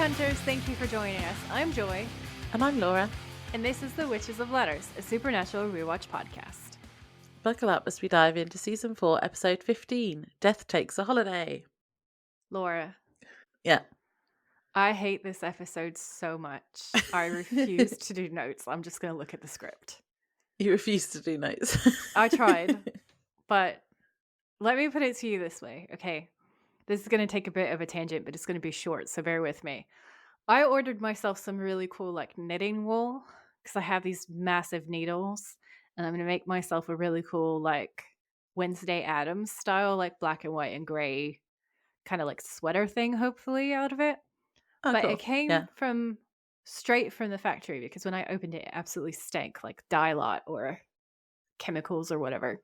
Hunters, thank you for joining us. I'm Joy. And I'm Laura. And this is The Witches of Letters, a supernatural rewatch podcast. Buckle up as we dive into Season 4, Episode 15, Death Takes a Holiday. Laura. Yeah. I hate this episode so much. I refuse to do notes. I'm just going to look at the script. You refuse to do notes. I tried, but let me put it to you this way, okay? This is going to take a bit of a tangent, but it's going to be short, so bear with me. I ordered myself some really cool knitting wool because I have these massive needles, and I'm going to make myself a really cool Wednesday Addams style black and white and gray kind of sweater thing, hopefully, out of it. Oh, but cool. it came from straight from the factory because when I opened it, it absolutely stank like dye lot or chemicals or whatever.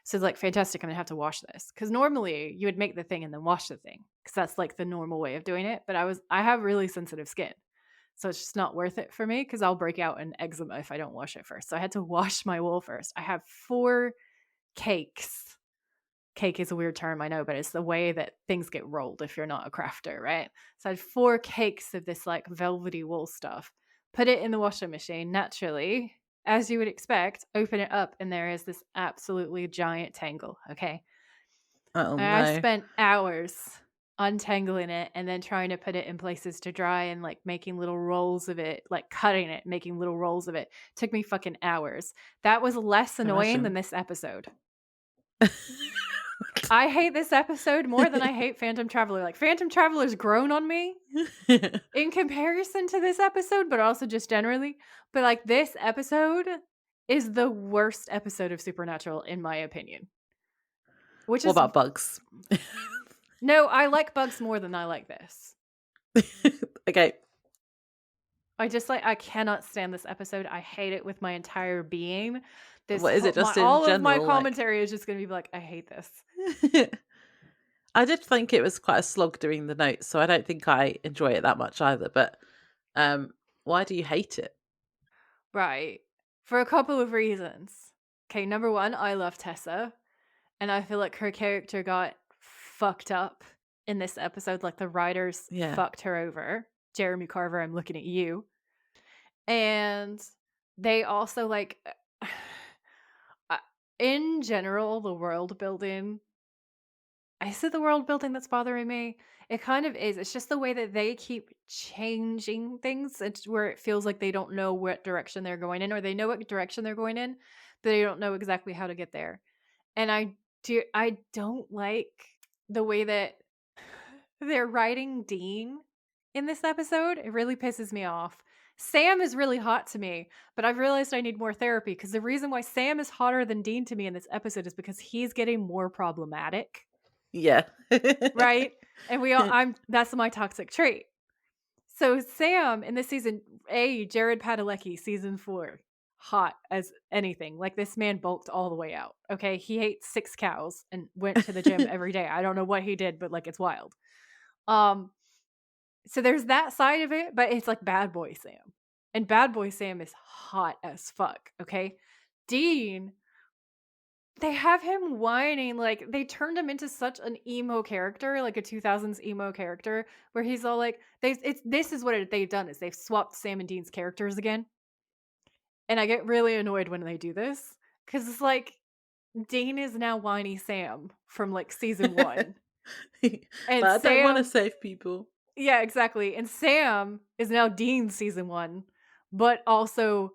So it's fantastic, I'm gonna have to wash this because normally you would make the thing and then wash the thing because that's the normal way of doing it. But I have really sensitive skin, so it's just not worth it for me because I'll break out in eczema if I don't wash it first. So I had to wash my wool first. I have 4 cakes. Cake is a weird term, I know, but it's the way that things get rolled if you're not a crafter, right? So I had 4 cakes of this velvety wool stuff. Put it in the washing machine naturally. As you would expect, open it up, and there is this absolutely giant tangle, okay? Oh, no. I spent hours untangling it and then trying to put it in places to dry and making little rolls of it, cutting it, making little rolls of it. Took me fucking hours. That was less annoying than this episode. I hate this episode more than I hate Phantom Traveler. Phantom Traveler's grown on me in comparison to this episode, but also just generally. But this episode is the worst episode of Supernatural, in my opinion. What about Bugs? No, I like Bugs more than I like this. Okay. I just I cannot stand this episode. I hate it with my entire being. What is it just in all general? Of my commentary is just going to be I hate this. I did think it was quite a slog doing the notes, so I don't think I enjoy it that much either. But why do you hate it? Right. For a couple of reasons. Okay, number 1, I love Tessa. And I feel like her character got fucked up in this episode. The writers fucked her over. Jeremy Carver, I'm looking at you. And they also in general, the world building, is it the world building that's bothering me? It kind of is. It's just the way that they keep changing things. It's where it feels like they don't know what direction they're going in, or they know what direction they're going in, but they don't know exactly how to get there. And I don't like the way that they're writing Dean in this episode. It really pisses me off. Sam is really hot to me, but I've realized I need more therapy because the reason why Sam is hotter than Dean to me in this episode is because he's getting more problematic. Yeah. Right? And that's my toxic trait. So Sam in this season, Jared Padalecki, season 4, hot as anything. This man bulked all the way out. Okay, he ate 6 cows and went to the gym every day. I don't know what he did, but it's wild. So there's that side of it, but it's Bad Boy Sam. And Bad Boy Sam is hot as fuck, okay? Dean, they have him whining, they turned him into such an emo character, a 2000s emo character, where he's all this is what they've done, is they've swapped Sam and Dean's characters again. And I get really annoyed when they do this, because it's Dean is now whiny Sam from season 1. And I don't want to save people. Yeah, exactly. And Sam is now Dean's season 1, but also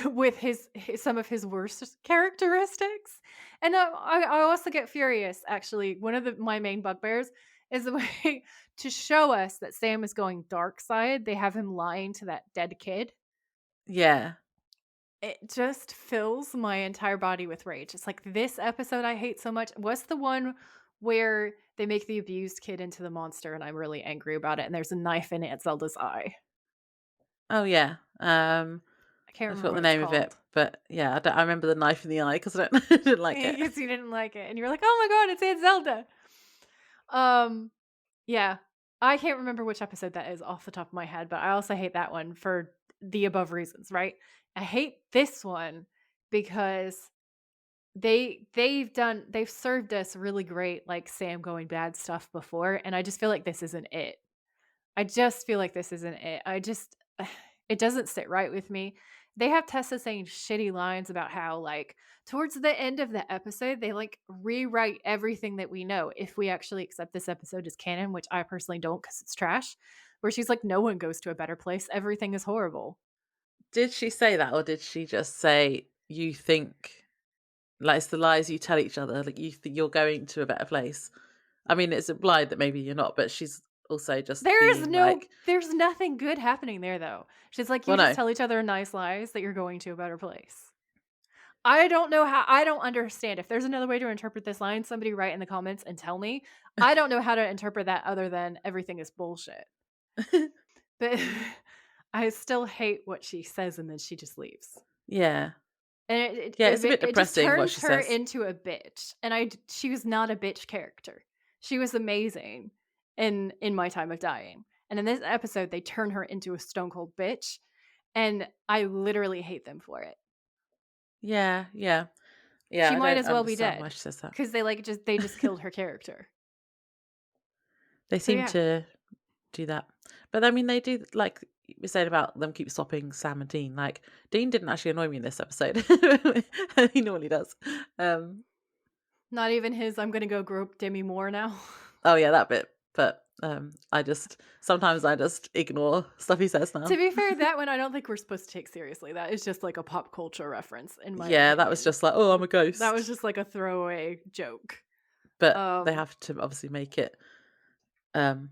with some of his worst characteristics. And I also get furious, actually. One of my main bugbears is the way to show us that Sam is going dark side. They have him lying to that dead kid. Yeah. It just fills my entire body with rage. It's this episode I hate so much. What's the one where they make the abused kid into the monster and I'm really angry about it, and there's a knife in it at Zelda's eye? Oh, yeah. I can't remember forgot the name of it, but yeah, I remember the knife in the eye because I didn't like it. Because you didn't like it, and you're oh my god, it's Aunt Zelda. Yeah, I can't remember which episode that is off the top of my head, but I also hate that one for the above reasons, right? I hate this one because they've served us really great Sam going bad stuff before, and I just feel this isn't it. I just feel like this isn't it. It doesn't sit right with me. They have Tessa saying shitty lines about how, like, towards the end of the episode, they like rewrite everything that we know if we actually accept this episode as canon, which I personally don't because it's trash. Where she's like, no one goes to a better place. Everything is horrible. Did she say that, or did she just say, you think, like, it's the lies you tell each other, like, you think you're going to a better place? I mean, it's implied that maybe you're not, but she's also just being like, There's nothing good happening there though. She's like, you well, just no. tell each other nice lies that you're going to a better place. I don't understand. If there's another way to interpret this line, somebody write in the comments and tell me. I don't know how to interpret that other than everything is bullshit. But I still hate what she says and then she just leaves. Yeah. And Yeah, it's a bit it just depressing what turns she her says. into a bitch. And she was not a bitch character. She was amazing in My Time of Dying. And in this episode, they turn her into a stone cold bitch. And I literally hate them for it. Yeah, yeah. Yeah, She I might don't as well be understand why dead she says that. because they just killed her character. They So seem yeah, to do that. But I mean, they do, like we said about them keep swapping Sam and Dean. Like, Dean didn't actually annoy me in this episode. He normally does. Um, not even his. I'm gonna go grope Demi Moore now. oh yeah, that bit. But sometimes I just ignore stuff he says To now. be fair, that one I don't think we're supposed to take seriously. That is just like a pop culture reference, in my Yeah, that was opinion. just like, oh, I'm a That was ghost. just like a throwaway joke. But they Um, have to obviously make it. Um,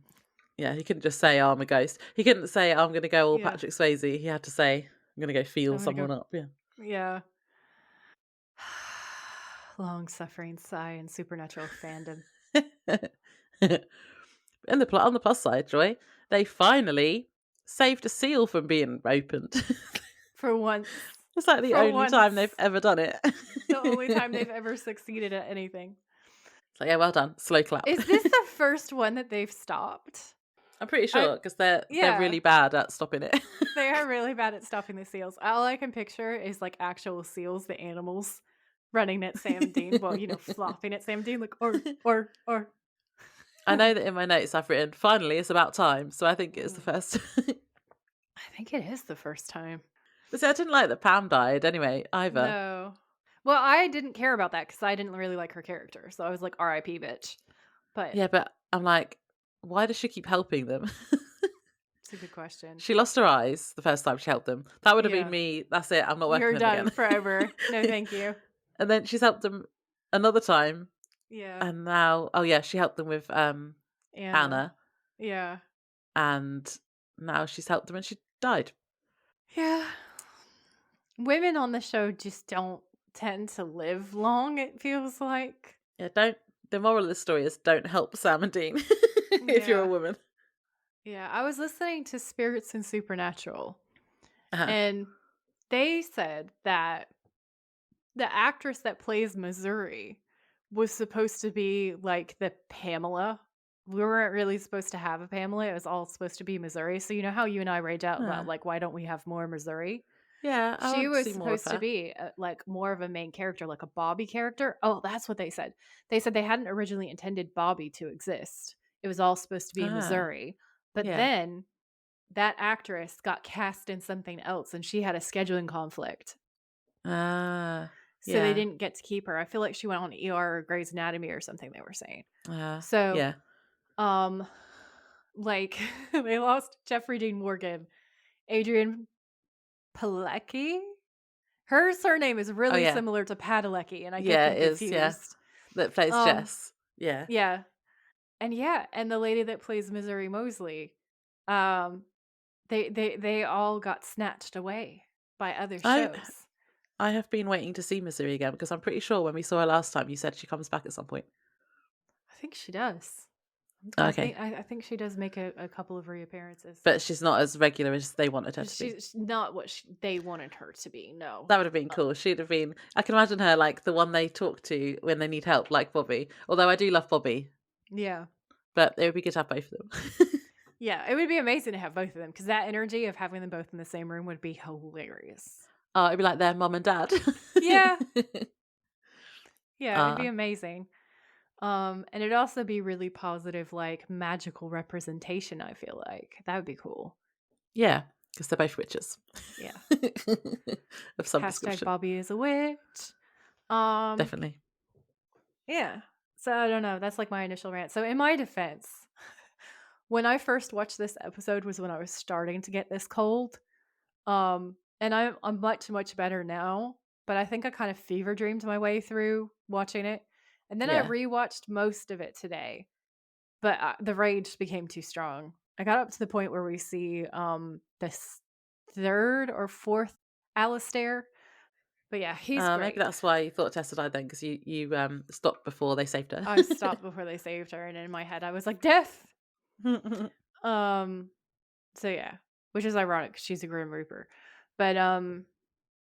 yeah, he couldn't just say, oh, I'm a ghost. He couldn't say, I'm going to go all yeah, Patrick Swayze. He had to say, I'm going to go feel I'm gonna go. someone up. Yeah. Yeah. Long suffering sigh and supernatural fandom. On the plus side, Joy, they finally saved a seal from being opened. For once. It's like the For only time they've once. ever done it. The only time they've ever succeeded at anything. It's like, yeah, well done. Slow clap. Is this the first one that they've stopped? I'm pretty I sure because they're Yeah, really bad at stopping it. they are really bad at stopping the seals. All I can picture is like actual seals, the animals running at Sam Dean. Well, flopping at Sam Dean, like or. I know that in my notes I've written, finally, it's about time. So I think it's the Mm, first. I think it is the first time. But see, I didn't like that Pam died anyway, either. No. Well, I didn't care about that because I didn't really like her character. So I was like, RIP, bitch. But Yeah, but I'm like, why does she keep helping them? it's a good question. She lost her eyes the first time she helped them. That would have been Yeah. me. That's it. I'm not working You're with them done again. forever. No, thank you. And then she's helped them another time. Yeah. And now, oh yeah, she helped them with Anna. Anna. Yeah. And now she's helped them and she died. Yeah. Women on the show just don't tend to live long, it feels like. Yeah, don't. The moral of the story is don't help Sam and Dean if you're a Yeah. woman. Yeah. I was listening to Spirits and Supernatural, Uh-huh. and they said that the actress that plays Missouri was supposed to be like the Pamela. We weren't really supposed to have a Pamela. It was all supposed to be Missouri. So you know how you and I rage out about Ah. like why don't we have more Missouri? Yeah, I She want to was see more of supposed to her. be like more of a main character, like a Bobby character. Oh, that's what they said. They said they hadn't originally intended Bobby to exist. It was all supposed to be Ah, Missouri. But yeah. then that actress got cast in something else and she had a scheduling conflict. Ah, So they yeah. didn't get to keep her. I feel like she went on ER or Grey's Anatomy or something they were saying. Ah, So, yeah. um, like they lost Jeffrey Dean Morgan, Adrian Pilecki. Her surname is Oh, really yeah. similar to Padalecki, and I get Yeah, them it is. Yeah. confused. That plays Um, Jess. Yeah. yeah, and the lady that plays Missouri Mosley, um, they all got snatched away by other I shows. I have been waiting to see Missouri again because I'm pretty sure when we saw her last time, you said she comes back at some point. I think she does. Okay. I think she does make a couple of reappearances. But she's not as regular as they wanted her to be. She's not what they wanted her to be. No. That would have been cool. She'd have been. I can imagine her like the one they talk to when they need help, like Bobby. Although I do love Bobby, Yeah. but it would be good to have both of them. Yeah, it would be amazing to have both of them because that energy of having them both in the same room would be hilarious. Oh, it'd be like their mum and dad. Yeah. Yeah, it would be uh, amazing. And it'd also be really positive, like magical representation, I feel like. That would be cool. Yeah, because they're both witches. Yeah. Of some Hashtag description. Bobby is a witch. Um, Definitely. yeah. So I don't know. That's like my initial rant. So in my defense, when I first watched this episode was when I was starting to get this cold. And I'm much, much better now. But I think I kind of fever dreamed my way through watching it. And then I Yeah. rewatched most of it today. But the rage became too strong. I got up to the point where we see this third or fourth Alistair. But yeah, he's Maybe great. that's why you thought Tessa died then, because you stopped before they saved her. I stopped before they saved her, and in my head I was like, death. Um so yeah, which is ironic 'cause she's a Grim Reaper. But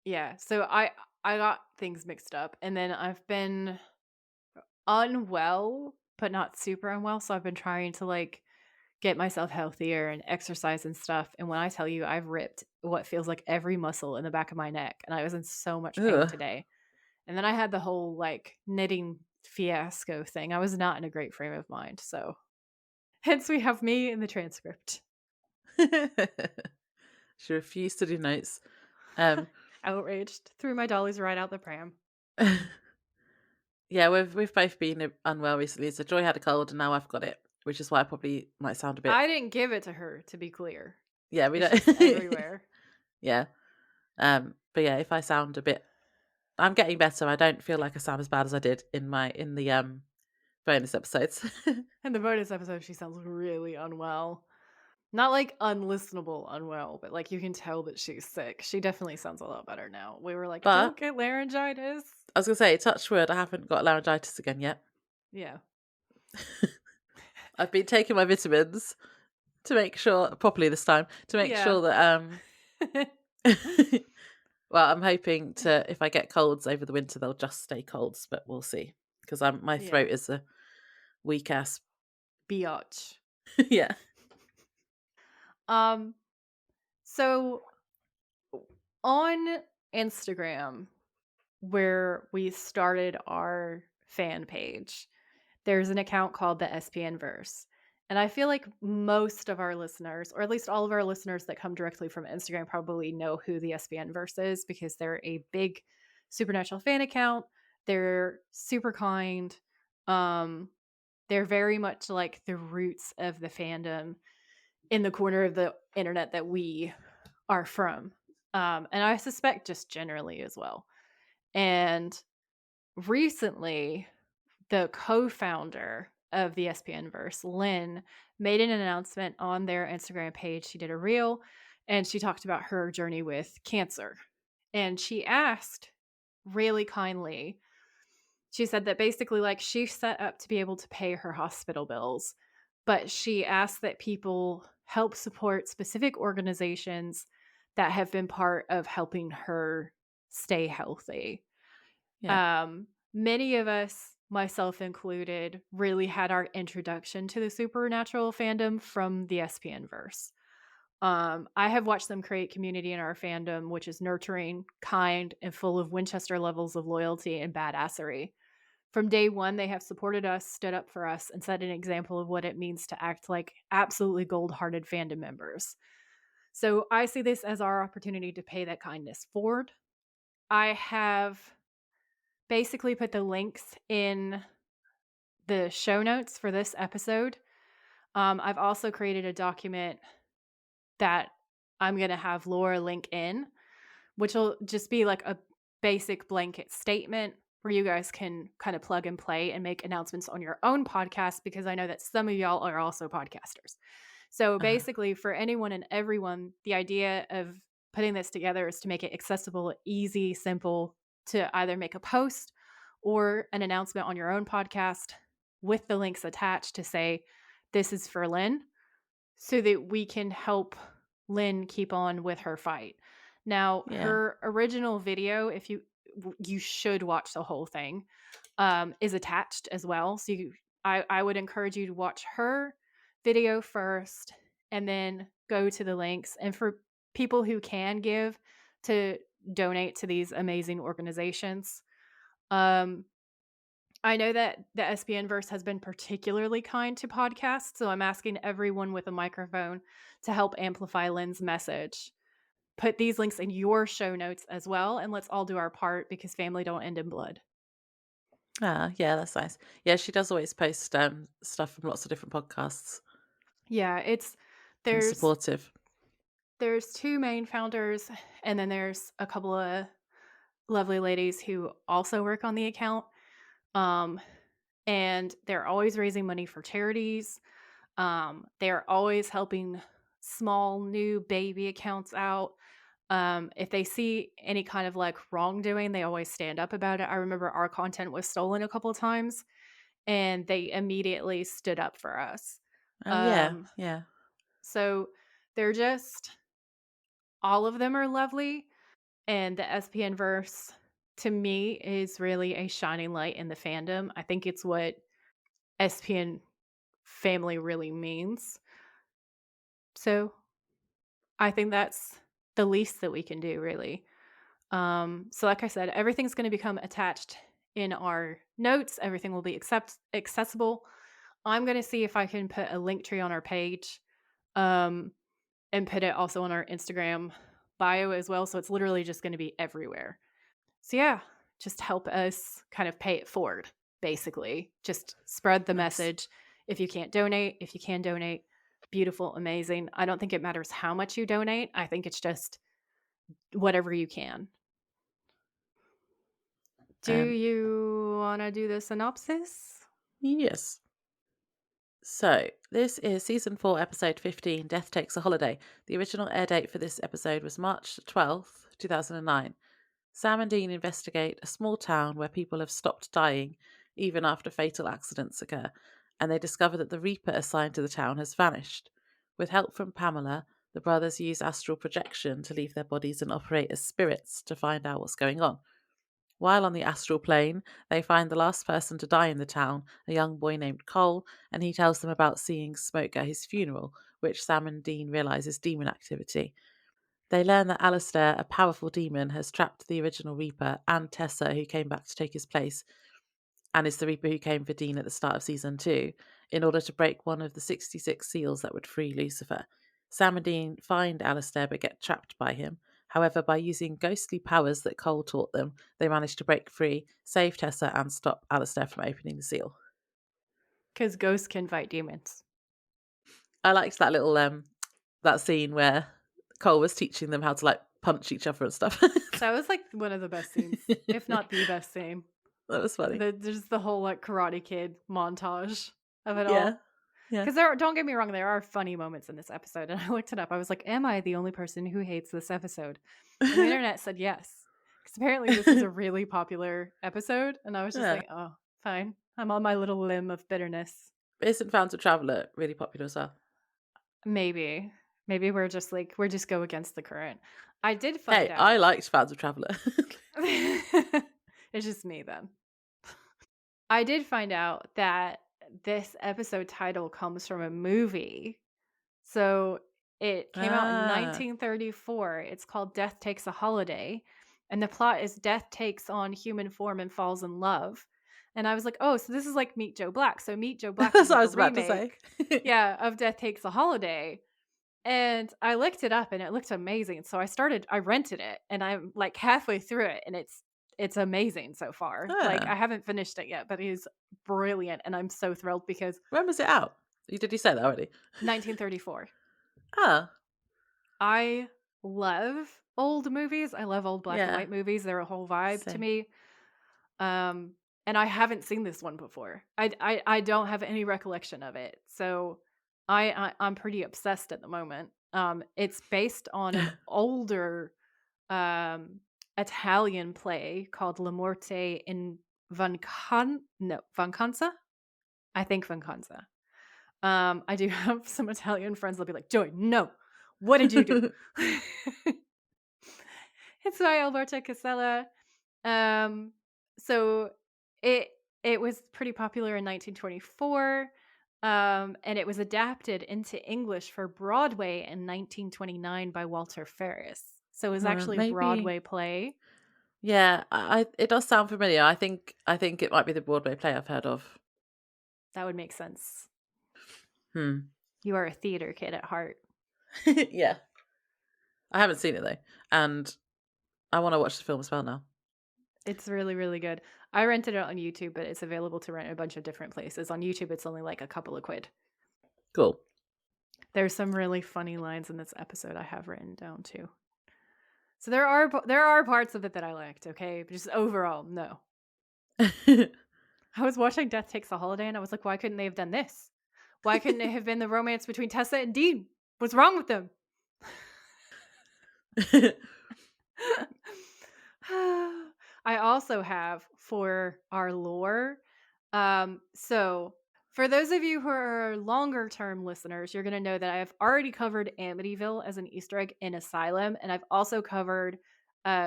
yeah, so I got things mixed up, and then I've been unwell, but not super unwell, so I've been trying to like get myself healthier and exercise and stuff. And when I tell you I've ripped what feels like every muscle in the back of my neck, and I was in so much pain Ugh. today. And then I had the whole like knitting fiasco thing. I was not in a great frame of mind. So hence we have me in the transcript. She refused to do notes. Um, Outraged. Threw my dollies right out the pram. yeah, we've both been unwell recently. So Joy had a cold, and now I've got it, which is why I probably might sound a bit. I didn't give it to her, to be clear. Yeah, we It's don't. just everywhere. Yeah. But yeah, if I sound a bit, I'm getting better. I don't feel like I sound as bad as I did in the bonus episodes. In the bonus episode, she sounds really unwell. Not like unlistenable unwell, but like you can tell that she's sick. She definitely sounds a lot better now. We were like, don't But get laryngitis. I was gonna say, touch wood, I haven't got laryngitis again yet. Yeah. I've been taking my vitamins to make sure properly this time to make Yeah. sure that well, I'm hoping to, if I get colds over the winter, they'll just stay colds, but we'll see, because my Yeah. throat is a weak ass. Biatch. Yeah. Um, so on Instagram, where we started our fan page, there's an account called the SPN Verse. And I feel like most of our listeners, or at least all of our listeners that come directly from Instagram, probably know who the SPN Verse is because they're a big supernatural fan account. They're super kind. Um, they're very much like the roots of the fandom in the corner of the internet that we are from. And I suspect just generally as well. And recently, the co-founder of the SPN verse, Lynn, made an announcement on their Instagram page. She did a reel and she talked about her journey with cancer. And she asked really kindly, she said that basically, like, she's set up to be able to pay her hospital bills, but she asked that people help support specific organizations that have been part of helping her stay healthy. Yeah. Many of us, myself included, really had our introduction to the supernatural fandom from the SPN verse. I have watched them create community in our fandom, which is nurturing, kind, and full of Winchester levels of loyalty and badassery. From day one, they have supported us, stood up for us, and set an example of what it means to act like absolutely gold-hearted fandom members. So I see this as our opportunity to pay that kindness forward. I have basically put the links in the show notes for this episode. I've also created a document that I'm going to have Laura link in, which will just be like a basic blanket statement where you guys can kind of plug and play and make announcements on your own podcast, because I know that some of y'all are also podcasters. So Uh, basically, for anyone and everyone, the idea of putting this together is to make it accessible, easy, simple to either make a post or an announcement on your own podcast with the links attached to say, this is for Lynn, so that we can help Lynn keep on with her fight. Now, yeah. her original video, if you should watch the whole thing, is attached as well. So I would encourage you to watch her video first and then go to the links. And for people who can give, to donate to these amazing organizations. I know that the SPN verse has been particularly kind to podcasts, so I'm asking everyone with a microphone to help amplify Lynn's message. Put these links in your show notes as well, and let's all do our part because family don't end in blood. Ah, yeah, that's nice. Yeah, she does always post stuff from lots of different podcasts Yeah, and there's supportive. there's two main founders, and then there's a couple of lovely ladies who also work on the account. Um, and they're always raising money for charities. They're always helping small new baby accounts out. If they see any kind of like wrongdoing, they always stand up about it. I remember our content was stolen a couple of times and they immediately stood up for us. Oh yeah, Um, yeah. so they're just all of them are lovely. And the SPN verse to me is really a shining light in the fandom. I think it's what SPN family really means. So I think that's the least that we can do, really. So like I said, everything's going to become attached in our notes. Everything will be accessible. I'm going to see if I can put a link tree on our page, um, and put it also on our Instagram bio as well. So it's literally just going to be everywhere. So yeah, just help us kind of pay it forward, basically. Just spread the Nice. message. If you can't donate, if you can donate, beautiful, amazing. I don't think it matters how much you donate. I think it's just whatever you can. Do Um, you want to do the synopsis? yes. So, this is season 4, episode 15, Death Takes a Holiday. The original air date for this episode was March 12th, 2009. Sam and Dean investigate a small town where people have stopped dying even after fatal accidents occur, and they discover that the Reaper assigned to the town has vanished. With help from Pamela, the brothers use astral projection to leave their bodies and operate as spirits to find out what's going on. While on the astral plane, they find the last person to die in the town, a young boy named Cole, and he tells them about seeing smoke at his funeral, which Sam and Dean realise is demon activity. They learn that Alistair, a powerful demon, has trapped the original Reaper and Tessa, who came back to take his place, and is the Reaper who came for Dean at the start of season 2, in order to break one of the 66 seals that would free Lucifer. Sam and Dean find Alistair but get trapped by him. However, by using ghostly powers that Cole taught them, they manage to break free, save Tessa, and stop Alistair from opening the seal. Because ghosts can fight demons. I liked that little that scene where Cole was teaching them how to like punch each other and stuff. That was like one of the best scenes, if not the best scene. That was funny. There's the whole like Karate Kid montage of it Yeah. all. Yeah. Because don't get me wrong, there are funny moments in this episode. And I looked it up. I was like, am I the only person who hates this episode? And the internet said yes. Because apparently this is a really popular episode. And I was just Yeah. like, oh, fine. I'm on my little limb of bitterness. Isn't Found to Traveller really popular as well? Maybe. Maybe we're just like, we're just go against the current. I did find Hey, I out. liked Found to Traveller. It's just me then. I did find out that this episode title comes from a movie. So it came out in Ah. 1934. It's called Death Takes a Holiday. And the plot is Death takes on human form and falls in love. And I was like, oh, so this is like Meet Joe Black. So Meet Joe Black was That's what like I a was about to say. remake, yeah, of Death Takes a Holiday. And I looked it up and it looked amazing. So I rented it and I'm like halfway through it and it's amazing so far. Like Ah. I haven't finished it yet, but it is brilliant and I'm so thrilled because When was it out? Did you say that already? 1934. Ah. I love old movies. I love old black and Yeah. white movies. They're a whole vibe to Same. me. And I haven't seen this one before. I don't have any recollection of it. So I'm pretty obsessed at the moment. It's based on an older um Italian play called La Morte in Vancanza? I think Vancanza. I do have some Italian friends that'll be like, Joy, no, what did you do? It's by Alberto Casella. Um, so it it was pretty popular in 1924. And it was adapted into English for Broadway in 1929 by Walter Ferris. So it was actually a Maybe Broadway play. Yeah, it does sound familiar. I think it might be the Broadway play I've heard of. That would make sense. Hmm. You are a theater kid at heart. Yeah. I haven't seen it though. And I want to watch the film as well now. It's really, really good. I rented it on YouTube, but it's available to rent a bunch of different places. On YouTube, it's only like a couple of quid. Cool. There's some really funny lines in this episode I have written down too. So there are parts of it that I liked, okay? But just overall, no. I was watching Death Takes a Holiday and I was like, why couldn't they have done this? Why couldn't it have been the romance between Tessa and Dean? What's wrong with them? I also have for our lore. So for those of you who are longer term listeners, you're going to know that I have already covered Amityville as an Easter egg in Asylum, and I've also covered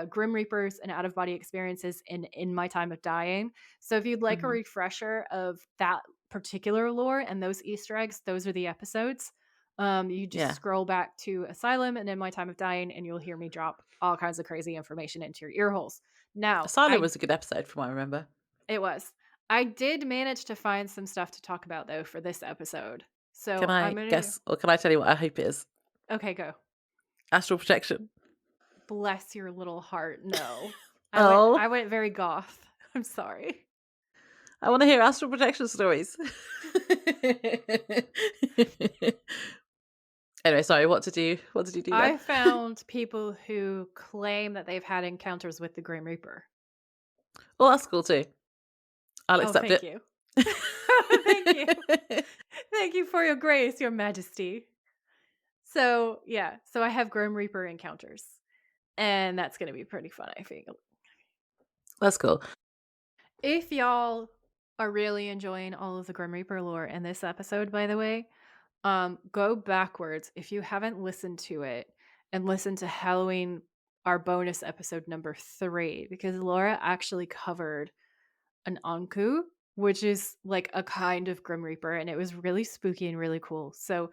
Grim Reapers and out of body experiences in My Time of Dying. So if you'd like a Mhm. refresher of that particular lore and those Easter eggs, those are the episodes. You just Yeah. scroll back to Asylum and in My Time of Dying, and you'll hear me drop all kinds of crazy information into your ear holes. Now, Asylum was a good episode from what I remember. it was. I did manage to find some stuff to talk about though for this episode. Can So I'm I gonna guess or can I tell you what I hope it is? okay, go. Astral projection. Bless your little heart. No. I went Oh, I went very goth. I'm sorry. I want to hear astral projection stories. Anyway, sorry, what did you do then? I found people who claim that they've had encounters with the Grim Reaper. Well, that's cool too. I'll Oh, accept thank it. you. Thank you. Thank you for your grace, your majesty. So, yeah. So I have Grim Reaper encounters. And that's going to be pretty fun, I feel. That's cool. If y'all are really enjoying all of the Grim Reaper lore in this episode, by the way, go backwards if you haven't listened to it and listen to Halloween, our bonus episode number 3, because Laura actually covered an Anku, which is like a kind of Grim Reaper, and it was really spooky and really cool. So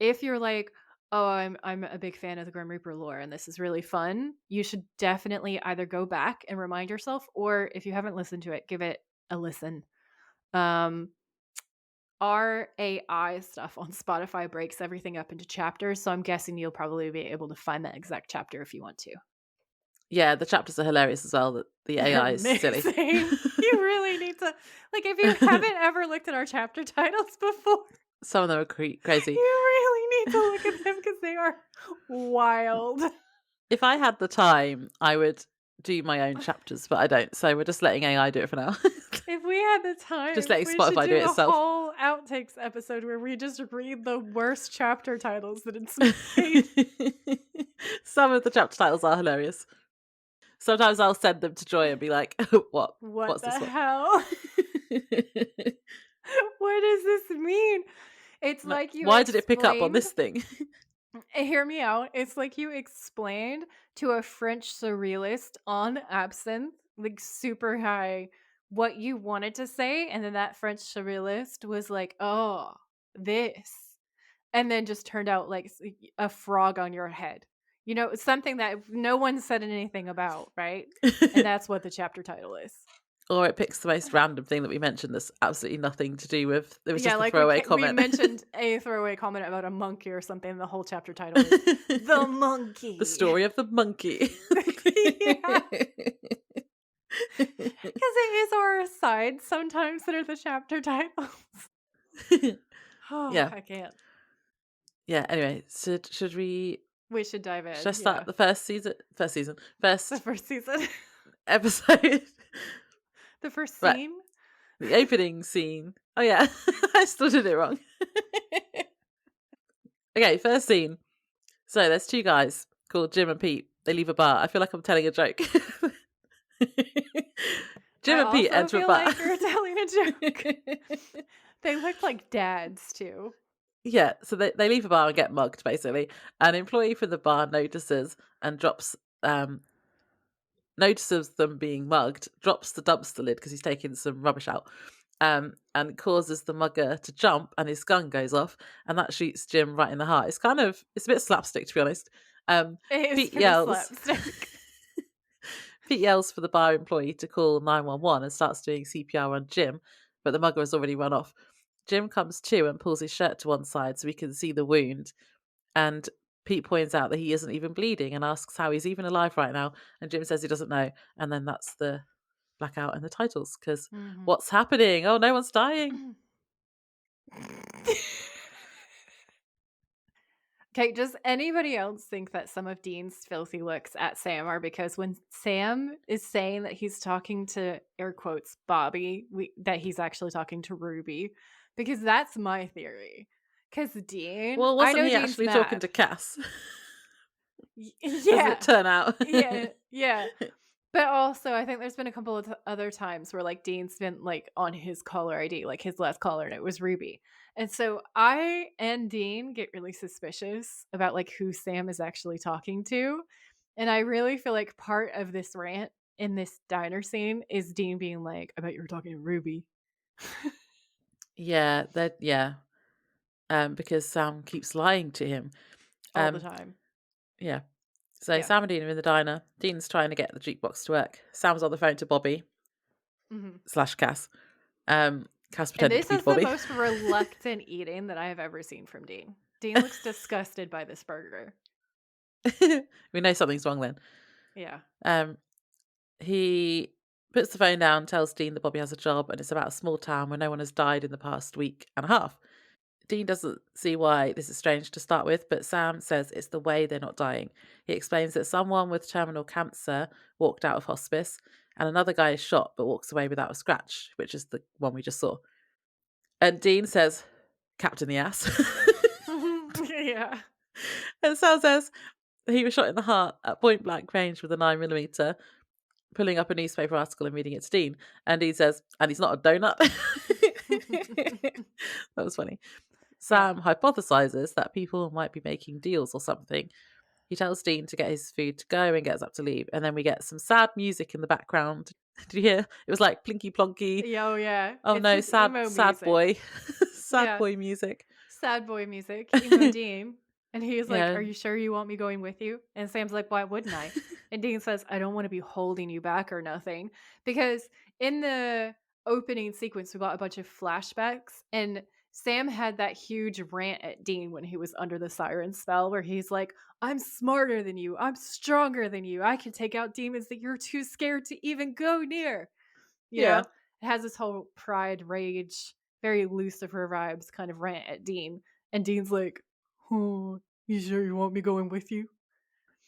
if you're like, oh, I'm a big fan of the Grim Reaper lore and this is really fun, you should definitely either go back and remind yourself, or if you haven't listened to it, give it a listen. Um, our AI stuff on Spotify breaks everything up into chapters, so I'm guessing you'll probably be able to find that exact chapter if you want to. Yeah, the chapters are hilarious as well. That the They're AI is silly. amazing. You really need to, like, if you haven't ever looked at our chapter titles before, Some of them are crazy. you really need to look at them because they are wild. If I had the time, I would do my own chapters, but I don't. So we're just letting AI do it for now. If we had the Just time, letting we should Spotify do do it a itself. whole outtakes episode where we just read the worst chapter titles that it's made. Some of the chapter titles are hilarious. Sometimes I'll send them to Joy and be like, "What? What What's the this one?" hell? What does this mean? It's Like, like you why did it pick up on explained. this thing? Hear me out. It's like you explained to a French surrealist on absinthe, like super high, what you wanted to say. And then that French surrealist was like, oh, this. And then just turned out like a frog on your head. You know, it's something that no one said anything about, right? And that's what the chapter title is. Or it picks the most random thing that we mentioned that's absolutely nothing to do with. It was Yeah, just a like throwaway we comment. mentioned a throwaway comment about a monkey or something. The whole chapter title is The Monkey. The story of the monkey. Yeah. Because it is our asides sometimes that are the chapter titles. Oh, Yeah. I can't. Yeah. Anyway, should we? We should dive in. Should I start the first season? The First first season. episode. The first Right. scene. The opening scene. Oh yeah, I still did it wrong. Okay, first scene. So there's two guys called Jim and Pete. They leave a bar. I feel like I'm telling a joke. Jim and Pete I enter also a feel bar. like you're telling a joke. They look like dads too. Yeah, so they leave a bar and get mugged, basically. An employee from the bar notices and notices them being mugged, drops the dumpster lid because he's taking some rubbish out, and causes the mugger to jump, and his gun goes off, and that shoots Jim right in the heart. It's a bit slapstick, to be honest. It is Pete pretty yells. slapstick. Pete yells for the bar employee to call 911 and starts doing CPR on Jim, but the mugger has already run off. Jim comes to and pulls his shirt to one side so we can see the wound. And Pete points out that he isn't even bleeding and asks how he's even alive right now. And Jim says he doesn't know. And then that's the blackout and the titles, because Mhm. what's happening? Oh, no one's dying. Okay, does anybody else think that some of Dean's filthy looks at Sam are because when Sam is saying that he's talking to, air quotes, Bobby, that he's actually talking to Ruby? Because that's my theory. Because Dean, Well, I wasn't know he Dean's actually talking mad. to Cass, as it Yeah, turned out? yeah. But also, I think there's been a couple of other times where like Dean's been like on his caller ID, like his last caller, and it was Ruby. And so I and Dean get really suspicious about like who Sam is actually talking to. And I really feel like part of this rant in this diner scene is Dean being like, I bet you were talking to Ruby. Yeah, that yeah. Because Sam keeps lying to him. All the Um, time. yeah. So Yeah. Sam and Dean are in the diner. Dean's trying to get the jukebox to work. Sam's on the phone to Bobby Hmm. slash Cass. Cass And pretending to this be is the Bobby. most reluctant eating that I have ever seen from Dean. Dean looks disgusted by this burger. We know something's wrong then. Yeah. Um, he puts the phone down, tells Dean that Bobby has a job, and it's about a small town where no one has died in the past week and a half. Dean doesn't see why this is strange to start with, but Sam says it's the way they're not dying. He explains that someone with terminal cancer walked out of hospice, and another guy is shot but walks away without a scratch, which is the one we just saw. And Dean says, Captain the ass. Yeah. And Sam says he was shot in the heart at point blank range with a 9mm, pulling up a newspaper article and reading it to Dean. And Dean says, and he's not a donut. That was funny. Yeah. Sam hypothesizes that people might be making deals or something. He tells Dean to get his food to go and gets up to leave. And then we get some sad music in the background. Did you hear? It was like Plinky Plonky. Yeah, oh yeah. Oh It's no, his emo sad music. boy. Sad Yeah. boy music. Sad boy music. Emo Dean. And he's like, Yeah. are you sure you want me going with you? And Sam's like, why wouldn't I? And Dean says, I don't want to be holding you back or nothing. Because in the opening sequence, we got a bunch of flashbacks. And Sam had that huge rant at Dean when he was under the siren spell, where he's like, I'm smarter than you. I'm stronger than you. I can take out demons that you're too scared to even go near. You know, Yeah. it has this whole pride, rage, very Lucifer vibes kind of rant at Dean. And Dean's like, oh, you sure you want me going with you?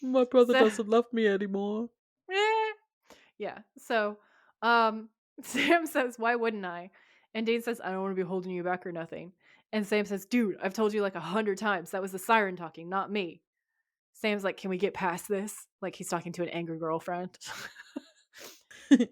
My brother So, doesn't love me anymore. eh. Yeah. So, um, Sam says, why wouldn't I? And Dean says, I don't want to be holding you back or nothing. And Sam says, dude, I've told you like 100 times that was the siren talking, not me. Sam's like, can we get past this? Like he's talking to an angry girlfriend.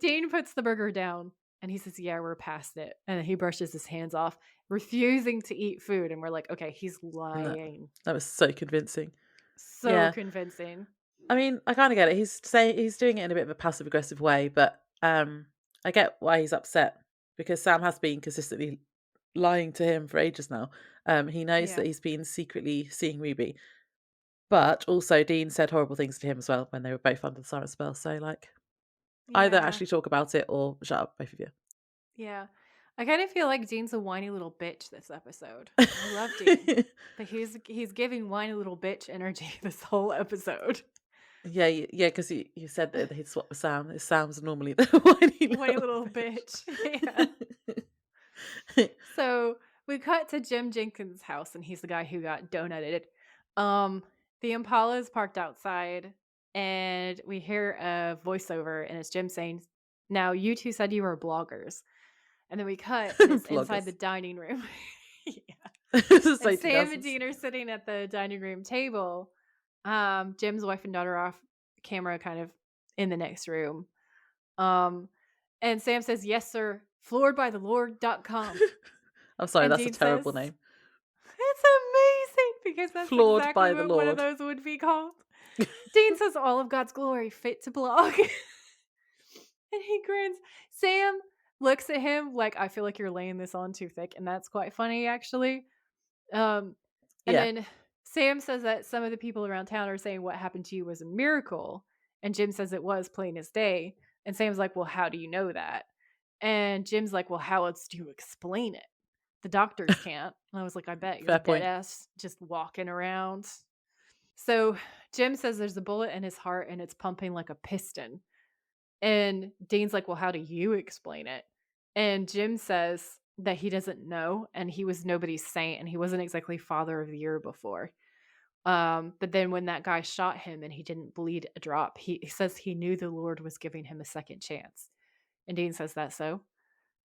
Dean puts the burger down and he says, yeah, we're past it. And then he brushes his hands off, refusing to eat food. And we're like, okay, he's No, lying. that was so convincing. So Yeah. convincing. I mean, I kind of get it. He's doing it in a bit of a passive aggressive way, but I get why he's upset because Sam has been consistently lying to him for ages now. He knows Yeah. that he's been secretly seeing Ruby, but also Dean said horrible things to him as well when they were both under the siren spell. So, like, either Yeah. actually talk about it or shut up, both of you. Yeah. I kind of feel like Dean's a whiny little bitch this episode. I love Dean, but he's giving whiny little bitch energy this whole episode. Yeah, yeah, because you said that he'd swap with Sam. Sam's normally the whiny Whiny little little bitch. bitch. Yeah. So we cut to Jim Jenkins' house, and he's the guy who got donutted. The Impala is parked outside, and we hear a voiceover, and it's Jim saying, "Now you two said you were bloggers," and then we cut, and it's inside the Bloggers. dining room. Yeah. This is And so Sam and 2000s. Dean are sitting at the dining room table. Jim's wife and daughter off camera, kind of in the next room. Um, and Sam says, "Yes, sir. Flooredbythelord.com." I'm sorry, And that's a Dean says, terrible name. "It's amazing," because that's Floored exactly by the what one of Lord. those would be called. Dean says, "All of God's glory fit to blog." And he grins. Sam looks at him like, "I feel like you're laying this on too thick," and that's quite funny, actually. Um, and Yeah. then Sam says that some of the people around town are saying what happened to you was a miracle. And Jim says it was plain as day. And Sam's like, well, how do you know that? And Jim's like, well, how else do you explain it? The doctors can't. And I was like, I bet you're Fair dead point. ass just walking around. So Jim says there's a bullet in his heart and it's pumping like a piston. And Dean's like, well, how do you explain it? And Jim says that he doesn't know and he was nobody's saint and he wasn't exactly father of the year before. But then when that guy shot him and he didn't bleed a drop, he says he knew the Lord was giving him a second chance. And Dean says, that's so?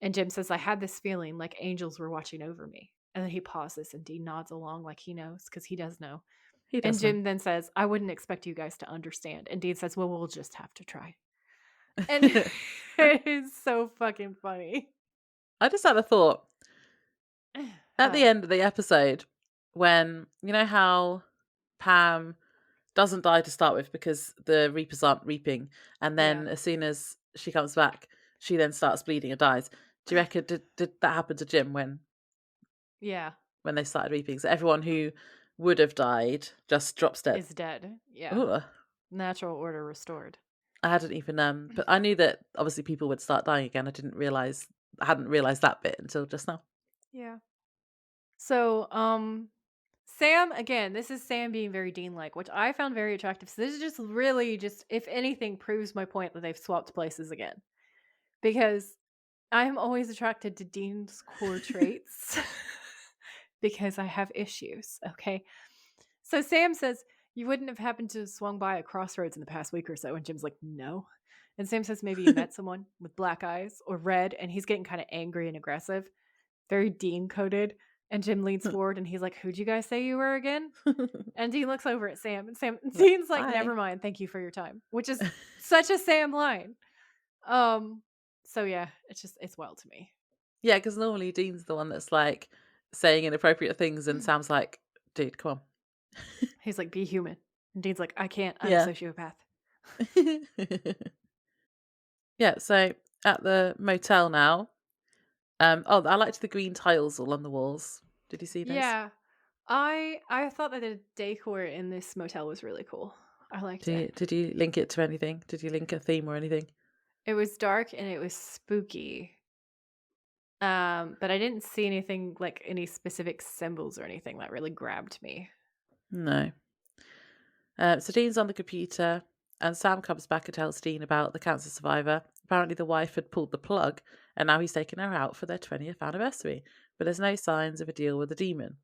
And Jim says, I had this feeling like angels were watching over me. And then he pauses and Dean nods along like he knows because he does know. He And does know. Jim then says, I wouldn't expect you guys to understand. And Dean says, well, we'll just have to try. And it is so fucking funny. I just had a thought. At the Huh. end of the episode, when you know how Pam doesn't die to start with because the Reapers aren't reaping, and Yeah. then as soon as she comes back, she then starts bleeding and dies. Do you reckon did that happen to Jim Yeah. when they started reaping? So everyone who would have died just drops dead. Is dead. Yeah. Ooh. Natural order restored. I hadn't even but I knew that obviously people would start dying again. I hadn't realized that bit until just now. Yeah. So, Sam, again, this is Sam being very Dean-like, which I found very attractive. So this is just really just, if anything, proves my point that they've swapped places again. Because I am always attracted to Dean's core traits because I have issues, okay? So Sam says, you wouldn't have happened to have swung by a crossroads in the past week or so. And Jim's like, no. And Sam says, maybe you met someone with black eyes or red. And he's getting kind of angry and aggressive, very Dean coded. And Jim leans forward and he's like, who'd you guys say you were again? And Dean looks over at Sam and Dean's like, Hi. never mind. Thank you for your time, which is such a Sam line. So yeah, it's wild to me. Yeah, because normally Dean's the one that's like saying inappropriate things, and Sam's like, "Dude, come on." He's like, be human. And Dean's like, I can't. I'm a Yeah. sociopath. Yeah. So at the motel now. Oh, I liked the green tiles all on the walls. Did you see those? Yeah. I thought that the decor in this motel was really cool. I liked it. Did you link it to anything? Did you link a theme or anything? It was dark and it was spooky. But I didn't see anything like any specific symbols or anything that really grabbed me. No. So Dean's on the computer, and Sam comes back and tells Dean about the cancer survivor. Apparently, the wife had pulled the plug, and now he's taken her out for their 20th anniversary. But there's no signs of a deal with the demon.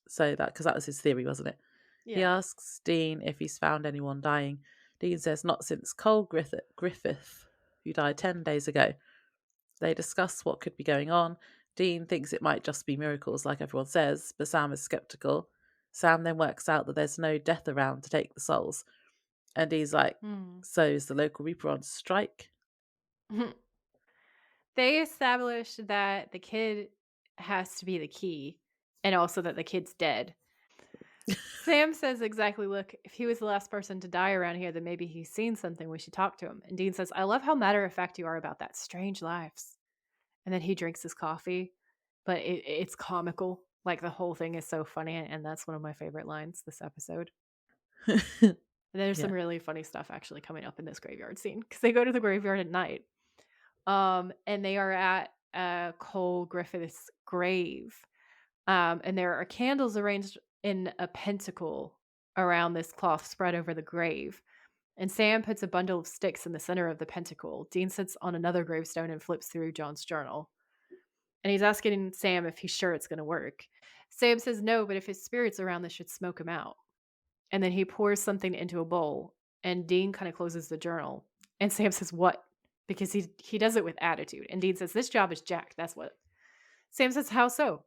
So because that was his theory, wasn't it? He Yeah. asks Dean if he's found anyone dying. Dean says not since Cole Griffith, who died 10 days ago. They discuss what could be going on. Dean thinks it might just be miracles, like everyone says, but Sam is skeptical. Sam then works out that there's no death around to take the souls. And he's like, Hmm. so is the local Reaper on strike? They established that the kid has to be the key and also that the kid's dead. Sam says exactly, look, if he was the last person to die around here, then maybe he's seen something. We should talk to him. And Dean says, I love how matter of fact you are about that. Strange lives. And then he drinks his coffee, but it's comical. Like the whole thing is so funny. And that's one of my favorite lines this episode. And there's some Yeah. really funny stuff actually coming up in this graveyard scene because they go to the graveyard at night. And they are at Cole Griffith's grave. And there are candles arranged in a pentacle around this cloth spread over the grave. And Sam puts a bundle of sticks in the center of the pentacle. Dean sits on another gravestone and flips through John's journal. And he's asking Sam if he's sure it's going to work. Sam says no, but if his spirit's around, this should smoke him out. And then he pours something into a bowl, and Dean kind of closes the journal. And Sam says, what? Because he does it with attitude. And Dean says, this job is jacked. That's what. Sam says, how so?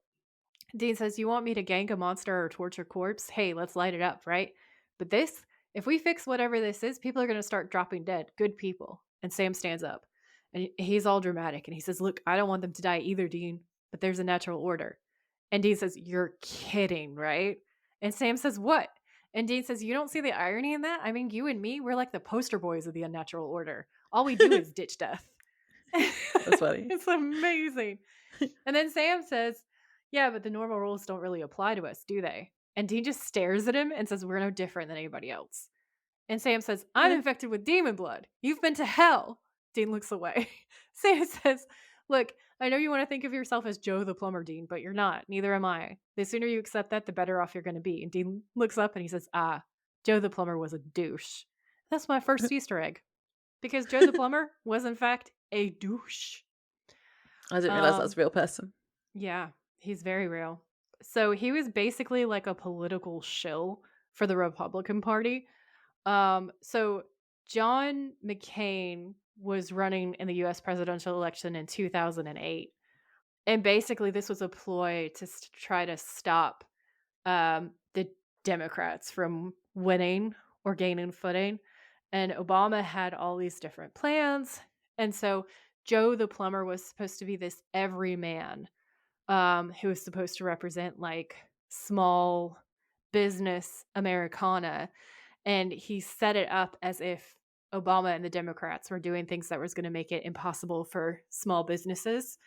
Dean says, you want me to gank a monster or torture corpse? Hey, let's light it up, right? But this, if we fix whatever this is, people are going to start dropping dead. Good people. And Sam stands up. And he's all dramatic. And he says, look, I don't want them to die either, Dean. But there's a natural order. And Dean says, you're kidding, right? And Sam says, what? And Dean says, you don't see the irony in that? I mean, you and me, we're like the poster boys of the unnatural order. All we do is ditch death. That's funny. It's amazing. And then Sam says, yeah, but the normal rules don't really apply to us, do they? And Dean just stares at him and says, we're no different than anybody else. And Sam says, I'm infected with demon blood. You've been to hell. Dean looks away. Sam says, look, I know you want to think of yourself as Joe the plumber, Dean, but you're not. Neither am I. The sooner you accept that, the better off you're going to be. And Dean looks up and he says, Joe the plumber was a douche. That's my first Easter egg. Because Joe the plumber was, in fact, a douche. I didn't realize that was a real person. Yeah, he's very real. So he was basically like a political shill for the Republican Party. So John McCain was running in the US presidential election in 2008. And basically this was a ploy to try to stop the Democrats from winning or gaining footing. And Obama had all these different plans. And so Joe the plumber was supposed to be this everyman who was supposed to represent like small business Americana. And he set it up as if Obama and the Democrats were doing things that was going to make it impossible for small businesses,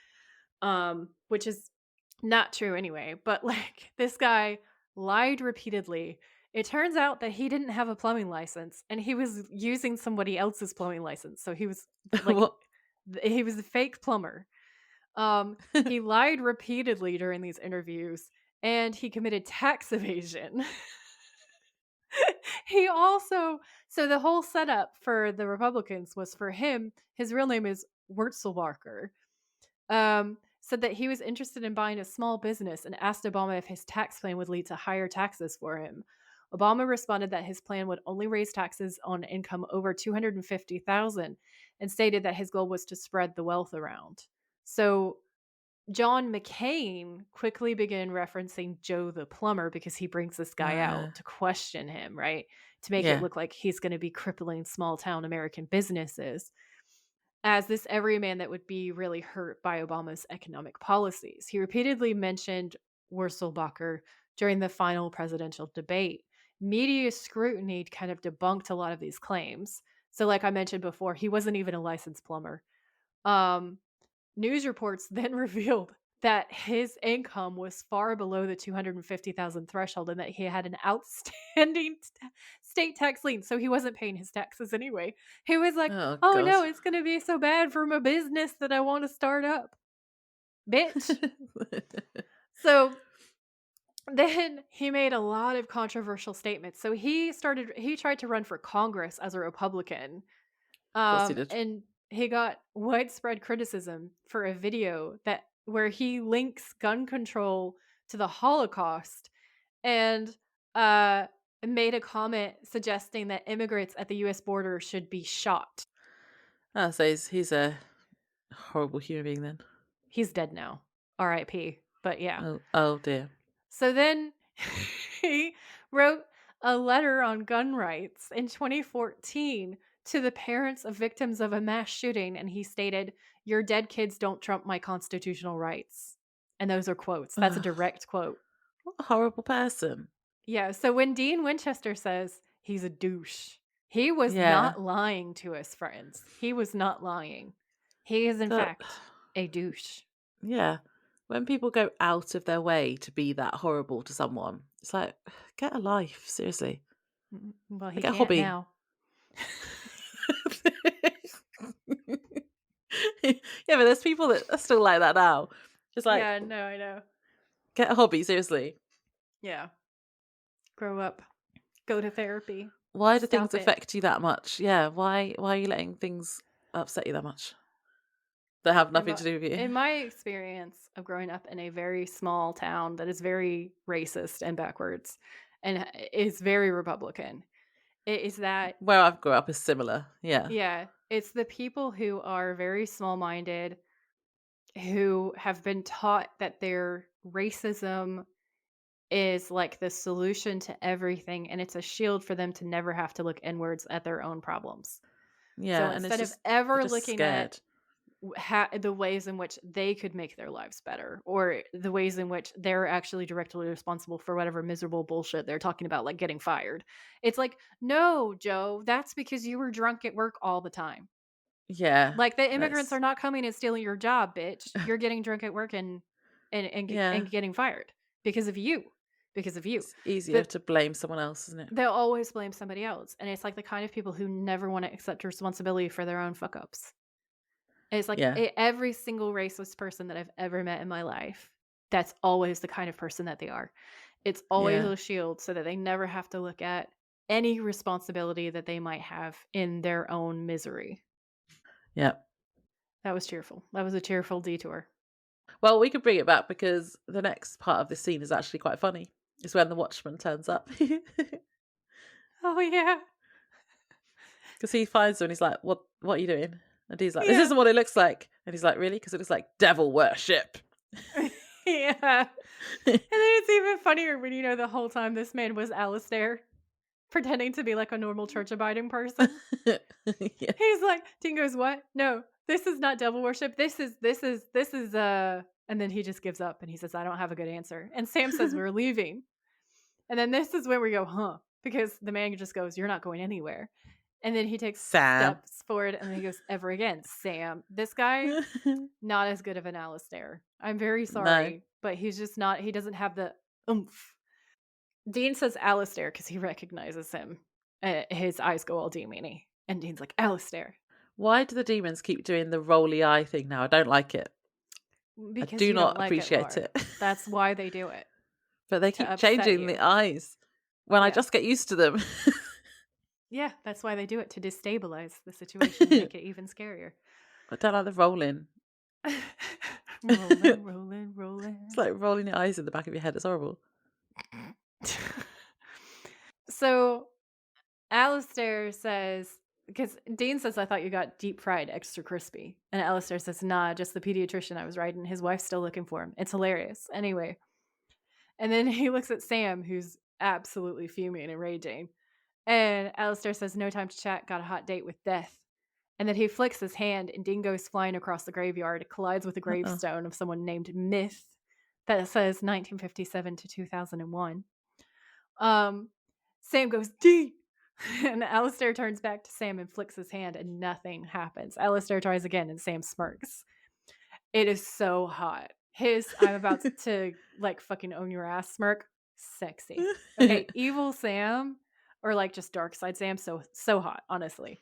which is not true anyway. But like this guy lied repeatedly. It turns out that he didn't have a plumbing license and he was using somebody else's plumbing license. So he was like, he was a fake plumber. He lied repeatedly during these interviews and he committed tax evasion. He also, so the whole setup for the Republicans was for him, his real name is Wurzelbacher, said that he was interested in buying a small business and asked Obama if his tax plan would lead to higher taxes for him. Obama responded that his plan would only raise taxes on income over $250,000 and stated that his goal was to spread the wealth around. So John McCain quickly began referencing Joe the plumber because he brings this guy out to question him, right? To make it look like he's going to be crippling small town American businesses as this everyman that would be really hurt by Obama's economic policies. He repeatedly mentioned Wurzelbacher during the final presidential debate. Media scrutiny kind of debunked a lot of these claims. So like I mentioned before, he wasn't even a licensed plumber. News reports then revealed that his income was far below the $250,000 threshold and that he had an outstanding state tax lien. So he wasn't paying his taxes anyway. He was like, oh no, it's going to be so bad for my business that I want to start up. Bitch. So then he made a lot of controversial statements. So he tried to run for Congress as a Republican. Of course he did. And he got widespread criticism for a video where he links gun control to the Holocaust and made a comment suggesting that immigrants at the US border should be shot. Oh, so he's a horrible human being then. He's dead now. R.I.P. But yeah. Oh dear. So then he wrote a letter on gun rights in 2014 to the parents of victims of a mass shooting, and he stated, "Your dead kids don't trump my constitutional rights." And those are quotes. That's a direct quote. What a horrible person. Yeah, so when Dean Winchester says he's a douche, he was not lying to us, friends. He was not lying. He is, in fact, a douche. Yeah. When people go out of their way to be that horrible to someone, it's like, get a life, seriously. Well, he get can't a hobby now. Yeah, but there's people that are still like that now. Just like, yeah, no, I know. Get a hobby, seriously. Yeah. Grow up. Go to therapy. Why do things affect you that much? Yeah, why are you letting things upset you that much? That have nothing to do with you. In my experience of growing up in a very small town that is very racist and backwards and is very Republican, it is that where I've grown up is similar. Yeah. Yeah. It's the people who are very small-minded, who have been taught that their racism is like the solution to everything, and it's a shield for them to never have to look inwards at their own problems. Yeah, so and instead of ever looking at the ways in which they could make their lives better, or the ways in which they're actually directly responsible for whatever miserable bullshit they're talking about, like getting fired, it's like, no, Joe, that's because you were drunk at work all the time. Yeah, like the immigrants are not coming and stealing your job, bitch. You're getting drunk at work and getting fired because of you, because of you. It's easier But to blame someone else, isn't it? they'll always blame somebody else. And it's like the kind of people who never want to accept responsibility for their own fuck ups. It's like Yeah. every single racist person that I've ever met in my life, that's always the kind of person that they are. It's always Yeah. a shield so that they never have to look at any responsibility that they might have in their own misery. Yeah. That was cheerful. That was a cheerful detour. Well, we could bring it back because the next part of this scene is actually quite funny. It's when the watchman turns up. Oh, yeah. Because he finds her and he's like, what are you doing? And he's like, this Yeah. isn't what it looks like. And he's like, really? Because it looks like devil worship. Yeah. And then it's even funnier when you know the whole time this man was Alistair, pretending to be like a normal church abiding person. Yeah. He's like, Dean goes, what? No, this is not devil worship. This is and then he just gives up and he says, I don't have a good answer. And Sam says, we're leaving. And then this is when we go, huh? Because the man just goes, you're not going anywhere. And then he takes Sam. steps forward and then he goes, ever again, Sam. This guy, not as good of an Alistair. I'm very No. sorry, but he's just not, he doesn't have the oomph. Dean says Alistair because he recognizes him. His eyes go all demony. And Dean's like, Alistair. Why do the demons keep doing the rolly eye thing now? I don't like it. I Because do you don't not like it, appreciate Laura. it. That's why they do it. But they To keep upset changing the you. eyes when I Yeah. just get used to them. Yeah, that's why they do it, to destabilize the situation and make it even scarier. I don't like the rolling. Rolling, rolling, rolling. It's like rolling your eyes in the back of your head. It's horrible. So Alistair says, because Dean says, I thought you got deep fried extra crispy. And Alistair says, nah, just the pediatrician I was riding. His wife's still looking for him. It's hilarious. Anyway. And then he looks at Sam, who's absolutely fuming and raging. And Alistair says, no time to chat, got a hot date with death. And then he flicks his hand and Dean goes flying across the graveyard, collides with a Uh-oh. gravestone of someone named Myth that says 1957 to 2001. Sam goes, Dean! And Alistair turns back to Sam and flicks his hand and nothing happens. Alistair tries again and Sam smirks. It is so hot. His I'm about to like fucking own your ass smirk. Sexy. Okay, evil Sam or like just dark side Sam, so hot, honestly.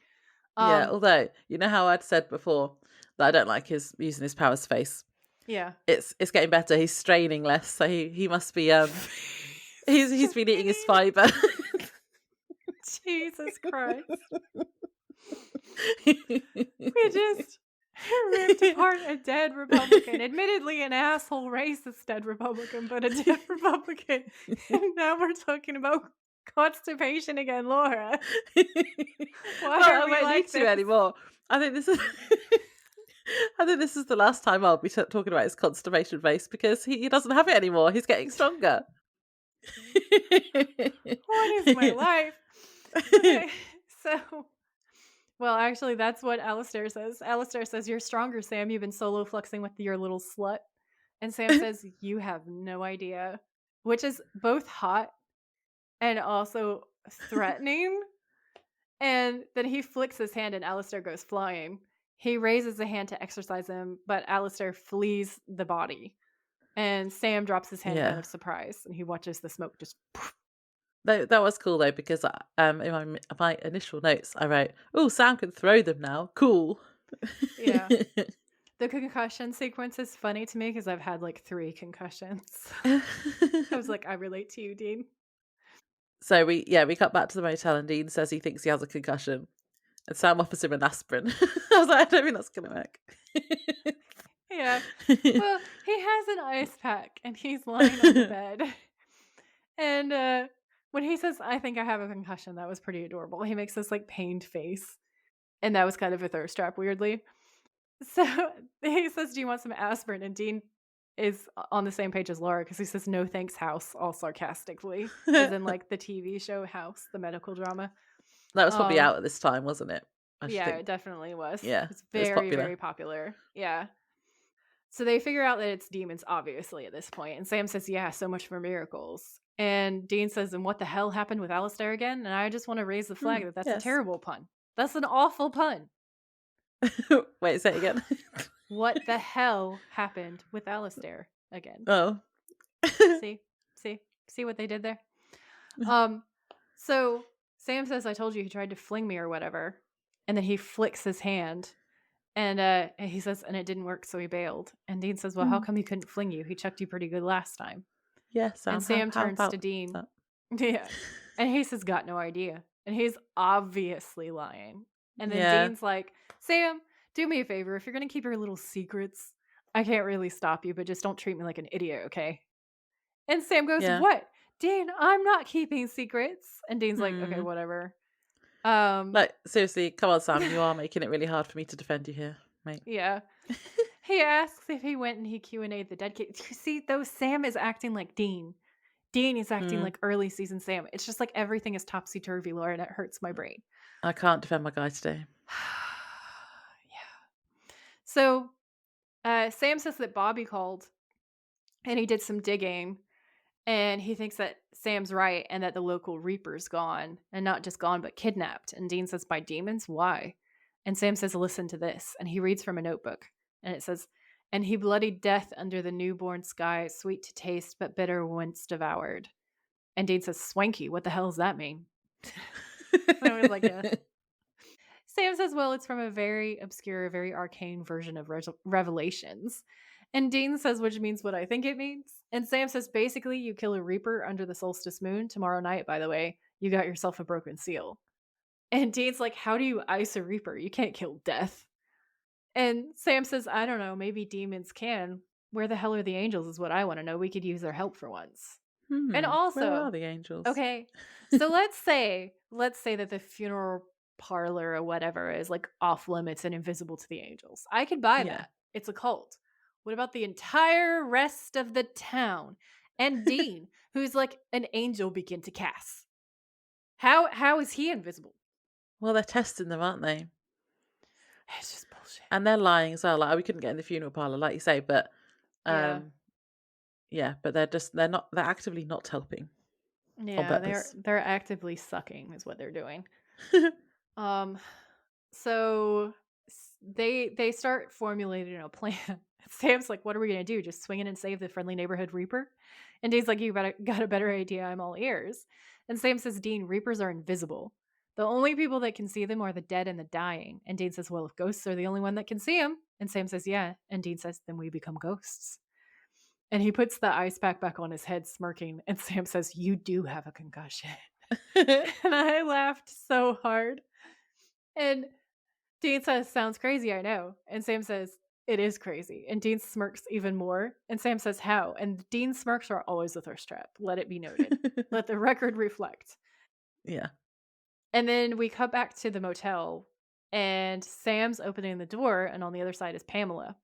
Yeah, although you know how I'd said before that I don't like his using his powers face. Yeah. It's getting better. He's straining less, so he must be he's been eating his fiber. Jesus Christ. We just ripped apart a dead Republican. Admittedly, an asshole racist dead Republican, but a dead Republican. And now we're talking about constipation again, Laura. Why Well, are I we won't like need to this? anymore. I think this is I think this is the last time I'll be talking about his constipation face because he doesn't have it anymore. He's getting stronger. What is my life? Okay, so well, actually, that's what Alistair says. Alistair says, you're stronger, Sam. You've been solo flexing with your little slut. And Sam says, you have no idea. Which is both hot and also threatening. And then he flicks his hand and Alistair goes flying. He raises a hand to exercise him, but Alistair flees the body. And Sam drops his hand kind Yeah. of surprised and he watches the smoke just poof. That was cool though because in my initial notes I wrote, "Oh, Sam can throw them now. Cool." Yeah. The concussion sequence is funny to me because I've had like 3 concussions. I was like, I relate to you, Dean. So we cut back to the motel and Dean says he thinks he has a concussion. And Sam offers him an aspirin. I was like, I don't think that's gonna work. Yeah. Well, he has an ice pack and he's lying on the bed. And when he says, I think I have a concussion, that was pretty adorable. He makes this like pained face. And that was kind of a thirst trap, weirdly. So he says, do you want some aspirin? And Dean is on the same page as Laura because he says, no thanks, House, all sarcastically. As in like the TV show House, the medical drama. That was probably out at this time, wasn't it? Yeah, it definitely was. Yeah, It's it was very, popular. very popular. Yeah. So they figure out that it's demons, obviously, at this point. And Sam says, yeah, so much for miracles. And Dean says, and what the hell happened with Alistair again? And I just want to raise the flag that that's a terrible pun. That's an awful pun. Wait, say it again. What the hell happened with Alistair again? Oh. See? See what they did there? Um, so Sam says, I told you he tried to fling me or whatever. And then he flicks his hand and he says, and it didn't work, so he bailed. And Dean says, well, how Mm. come he couldn't fling you? He chucked you pretty good last time. Yeah, And Sam, Sam how turns to about Dean. that? Yeah. And he says, got no idea. And he's obviously lying. And then Yeah, Dean's like, Sam, do me a favor. If you're going to keep your little secrets, I can't really stop you, but just don't treat me like an idiot, okay? And Sam goes, yeah. what? Dean, I'm not keeping secrets. And Dean's like, okay, Hmm. whatever. Um, Like, seriously, come on, Sam, you are making it really hard for me to defend you here, mate. yeah. He asks if he went and he Q&A'd the dead kid. You see, though, Sam is acting like Dean. Dean is acting Mm. like early season Sam. It's just like everything is topsy-turvy, Laura, and it hurts my brain. I can't defend my guy today. Yeah. So, Sam says that Bobby called and he did some digging and he thinks that Sam's right and that the local Reaper's gone and not just gone, but kidnapped. And Dean says, by demons? Why? And Sam says, listen to this. And he reads from a notebook and it says, and he bloodied death under the newborn sky, sweet to taste, but bitter once devoured. And Dean says, swanky, what the hell does that mean? And I was like, yeah. Sam says, well, it's from a very obscure, very arcane version of Revelations. And Dean says, which means what I think it means. And Sam says, basically, you kill a Reaper under the solstice moon tomorrow night, by the way. You got yourself a broken seal. And Dean's like, how do you ice a Reaper? You can't kill death. And Sam says, I don't know, maybe demons can. Where the hell are the angels is what I want to know. We could use their help for once. And Where are also, the angels? okay, so let's say that the funeral parlor or whatever is like off limits and invisible to the angels. I could buy Yeah. that. It's a cult. What about the entire rest of the town? And Dean, who's like an angel begin to cast. How is he invisible? Well, they're testing them, aren't they? It's just bullshit. And they're lying as well. Like, we couldn't get in the funeral parlor, like you say, but Yeah. um, yeah, but they're actively not helping on Yeah, they're purpose. they're actively sucking is what they're doing. Um so they start formulating a plan. Sam's like, "What are we gonna do? Just swing in and save the friendly neighborhood Reaper?" And Dean's like, "You better got a better idea. I'm all ears." And Sam says, "Dean, Reapers are invisible. The only people that can see them are the dead and the dying." And Dean says, "Well, if ghosts are the only one that can see them," and Sam says, "Yeah," and Dean says, "Then we become ghosts." And he puts the ice pack back on his head, smirking. And Sam says, "You do have a concussion." And I laughed so hard. And Dean says, sounds crazy, I know. And Sam says, it is crazy. And Dean smirks even more. And Sam says, how? And Dean's smirks are always a thirst trap. Let it be noted. Let the record reflect. Yeah. And then we cut back to the motel, and Sam's opening the door, and on the other side is Pamela.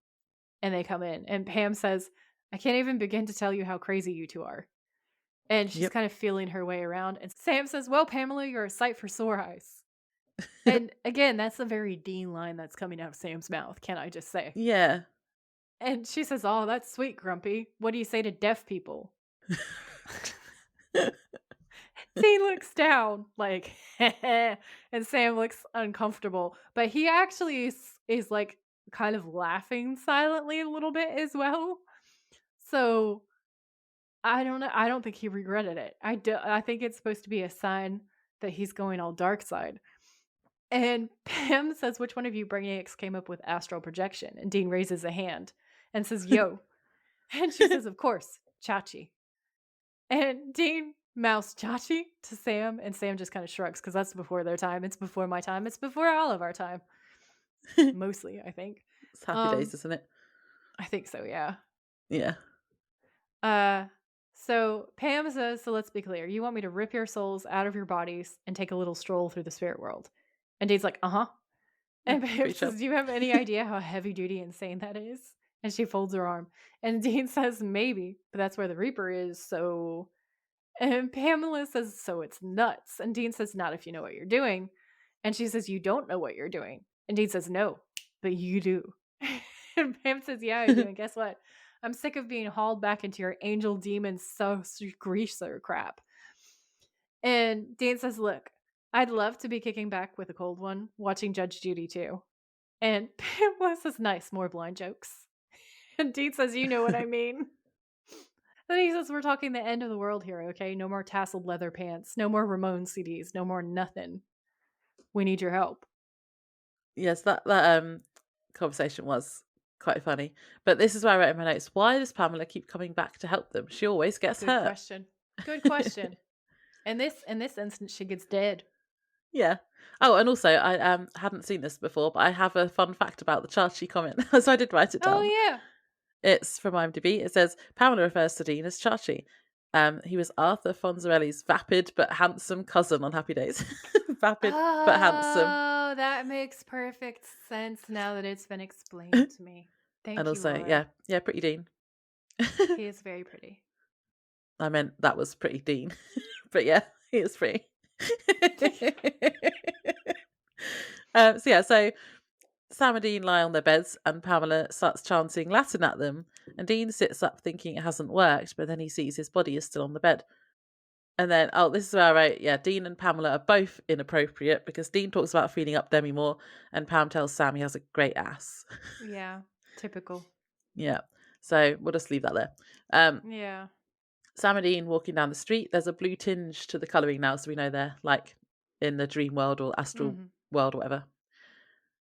And they come in, and Pam says, I can't even begin to tell you how crazy you two are. And she's Yep. kind of feeling her way around. And Sam says, well, Pamela, you're a sight for sore eyes. And again, that's a very Dean line that's coming out of Sam's mouth, can I just say? Yeah. And she says, oh, that's sweet, Grumpy. What do you say to deaf people? Dean looks down, like, and Sam looks uncomfortable. But he actually is like kind of laughing silently a little bit as well. So I don't know. I don't think he regretted it. I think it's supposed to be a sign that he's going all dark side. And Pam says, which one of you brainiacs came up with astral projection? And Dean raises a hand and says, yo. And she says, of course, Chachi. And Dean mouths Chachi to Sam, and Sam just kind of shrugs because that's before their time. It's before my time. It's before all of our time. Mostly, I think. It's happy days, Um, isn't it? I think so, yeah. Yeah. Uh so Pam says, so let's be clear. You want me to rip your souls out of your bodies and take a little stroll through the spirit world? And Dean's like, uh-huh. And Pam Pretty says, sure. do you have any idea how heavy duty insane that is? And she folds her arm. And Dean says, maybe, but that's where the Reaper is, so. And Pamela says, so it's nuts. And Dean says, not if you know what you're doing. And she says, you don't know what you're doing. And Dean says, no, but you do. And Pam says, yeah, I do. And guess what? I'm sick of being hauled back into your angel demon greaser crap. And Dean says, look, I'd love to be kicking back with a cold one, watching Judge Judy too. And Pamela says, nice, more blind jokes. And Dean says, you know what I mean. Then he says, "We're talking the end of the world here, okay? No more tasseled leather pants, no more Ramon CDs, no more nothing. We need your help." Yes, that conversation was quite funny. But this is where I wrote in my notes, why does Pamela keep coming back to help them? She always gets Good hurt. question. Good question. In this instance, she gets dead. Yeah. Oh, and also I hadn't seen this before, but I have a fun fact about the Chachi comment. So I did write it Oh down. yeah. It's from IMDb. It says Pamela refers to Dean as Chachi. He was Arthur Fonzarelli's vapid but handsome cousin on Happy Days. Vapid but handsome. Oh, that makes perfect sense now that it's been explained to me. And Thank you, also, Laura. yeah, pretty Dean. He is very pretty. I meant that was pretty Dean. But yeah, he is pretty. So Sam and Dean lie on their beds and Pamela starts chanting Latin at them. And Dean sits up thinking it hasn't worked, but then he sees his body is still on the bed. And then, this is where I wrote, yeah, Dean and Pamela are both inappropriate because Dean talks about feeling up Demi Moore and Pam tells Sam he has a great ass. Yeah, typical. Yeah. So we'll just leave that there. Yeah. Sam and Dean walking down the street. There's a blue tinge to the colouring now, so we know they're like in the dream world or astral Mhm. world or whatever.